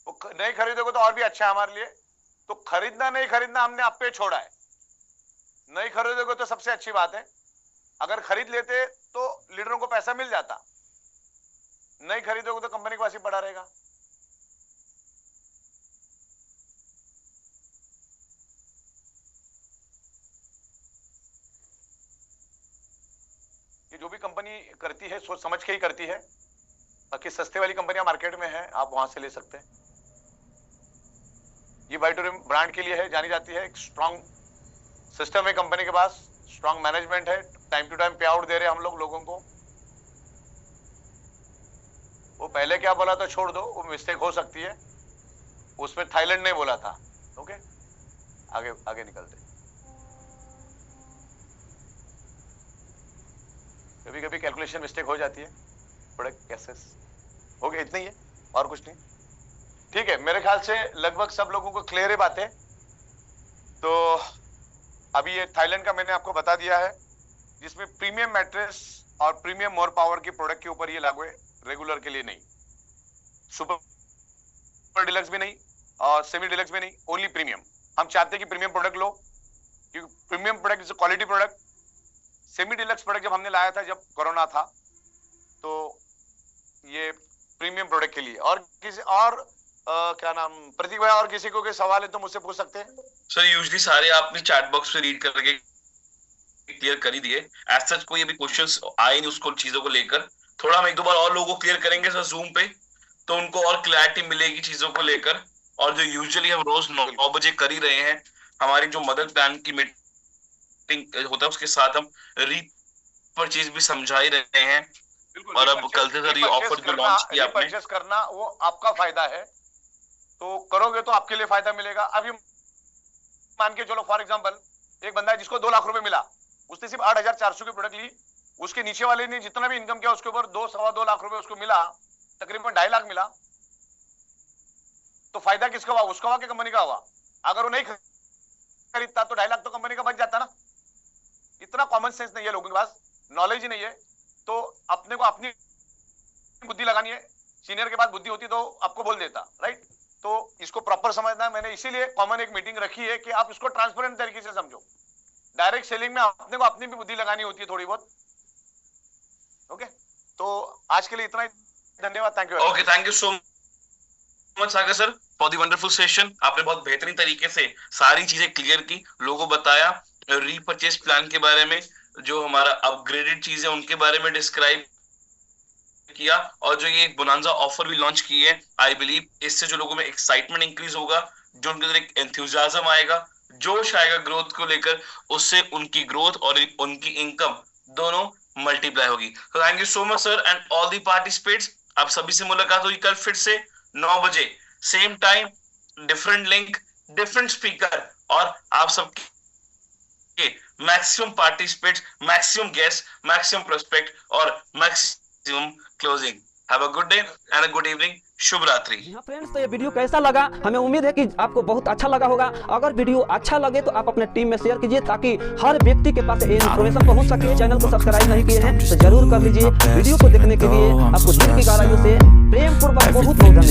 [SPEAKER 3] वो नहीं खरीदोगे तो और भी अच्छा है हमारे लिए। तो खरीदना नहीं खरीदना हमने आप पे छोड़ा है। नहीं खरीदोगे तो सबसे अच्छी बात है। अगर खरीद लेते तो लीडरों को पैसा मिल जाता। नहीं खरीदोगे तो कंपनी के पास ही पड़ा रहेगा। ये जो भी कंपनी करती है सोच समझ के ही करती है। बाकी सस्ते वाली कंपनियां मार्केट में है, आप वहां से ले सकते हैं। ये वाइटोरियम ब्रांड के लिए है, जानी जाती है। एक स्ट्रॉन्ग सिस्टम है कंपनी के पास, स्ट्रॉन्ग मैनेजमेंट है, टाइम टू टाइम पे आउट दे रहे हैं हम लोगों को। वो पहले क्या बोला तो छोड़ दो, वो मिस्टेक हो सकती है। उसमें थाईलैंड नहीं बोला था, ओके। आगे आगे निकलते। कभी कभी कैलकुलेशन मिस्टेक हो जाती है, प्रोडक्ट कैसेस हो गया, इतना ही है और कुछ नहीं। ठीक है, मेरे ख्याल से लगभग सब लोगों को क्लियर है बातें। तो अभी ये थाईलैंड का मैंने आपको बता दिया है, जिसमें प्रीमियम मैट्रेस और प्रीमियम मोर पावर की प्रोडक्ट के ऊपर ये लागू है, रेगुलर के लिए नहीं। सुपर डिलक्स भी नहीं और सेमी डिलक्स भी नहीं, ओनली प्रीमियम। हम चाहते हैं कि प्रीमियम प्रोडक्ट लो, क्योंकि premium product is quality product. Semi deluxe product जब हमने लाया था, जब कोरोना था, तो ये प्रीमियम प्रोडक्ट के लिए। और किसी और क्या नाम, प्रतीक भाई, और किसी को कोई सवाल है तो मुझसे पूछ सकते हैं।
[SPEAKER 2] सर यूजुअली सारे आपने चैट बॉक्स पे रीड करके क्लियर कर ही दिए। एज सच कोई अभी क्वेश्चंस आए नहीं उसको चीजों को लेकर, थोड़ा हम एक दो बार और लोगों को क्लियर करेंगे सर जूम पे, तो उनको और क्लैरिटी मिलेगी चीजों को लेकर। और जो यूजुअली हम रोज 9 बजे कर ही रहे हैं, हमारी जो मदर प्लान की मीटिंग होता है उसके साथ हम रीपरचेज भी समझा ही रहे हैं। और अब कल से सर ये ऑफर जो लॉन्च किया आपने,
[SPEAKER 3] परचेस करना वो आपका फायदा है, तो करोगे तो आपके लिए फायदा मिलेगा। अब ये मान के चलो फॉर एग्जांपल एक बंदा है जिसको 2 लाख रुपए मिला, उसने सिर्फ 8,400 की प्रोडक्ट ली, उसके नीचे वाले ने जितना भी इनकम किया उसके ऊपर 2-2.25 लाख रुपए उसको मिला, तकरीबन 2.5 लाख मिला। तो फायदा किसका हुआ? उसका हुआ कि कंपनी का हुआ? अगर वो नहीं खरीदता तो 2.5 लाख तो कंपनी का बच जाता ना। इतना कॉमन सेंस नहीं है लोगों के पास, नॉलेज ही नहीं है। तो अपने को अपनी बुद्धि लगानी है, सीनियर के पास बुद्धि होती तो आपको बोल देता, राइट? तो इसको प्रॉपर समझना है। मैंने इसीलिए कॉमन एक मीटिंग रखी है कि आप इसको ट्रांसपेरेंट तरीके से समझो। डायरेक्ट सेलिंग में अपने को अपनी भी बुद्धि लगानी होती है थोड़ी बहुत। ओके, तो आज के लिए इतना ही, धन्यवाद, thank you.
[SPEAKER 2] Okay, thank you so much Sagar sir for the wonderful session. आपने बहुत बेहतरीन तरीके से सारी चीजें क्लियर की, लोगों को बताया रीपरचेज प्लान के बारे में, जो हमारा अपग्रेडेड चीज है उनके बारे में डिस्क्राइब किया, और जो ये बोनांजा ऑफर भी लॉन्च की है, आई बिलीव इससे जो लोगों में एक्साइटमेंट इंक्रीज होगा, जो उनके अंदर एक एंथुसियाज्म आएगा, जोश आएगा ग्रोथ को लेकर, उससे उनकी ग्रोथ और उनकी इनकम दोनों मल्टीप्लाई होगी। तो thank you so much sir and all the participates. आप सभी से मुलाकात होगी कल फिर से 9 बजे, same time, different link, different speaker, और आप सबके maximum participates, maximum guest, maximum prospect और maximum closing. Have a good day and a good evening. शुभ रात्रि।
[SPEAKER 4] हाँ फ्रेंड्स, तो ये वीडियो कैसा लगा? हमें उम्मीद है कि आपको बहुत अच्छा लगा होगा। अगर वीडियो अच्छा लगे तो आप अपने टीम में शेयर कीजिए, ताकि हर व्यक्ति के पास ये इन्फॉर्मेशन पहुंच सके। चैनल को सब्सक्राइब नहीं किए हैं तो जरूर कर लीजिए। वीडियो को देखने के लिए आपको दिल की गहराइयों से प्रेम पूर्वक बहुत बहुत धन्यवाद।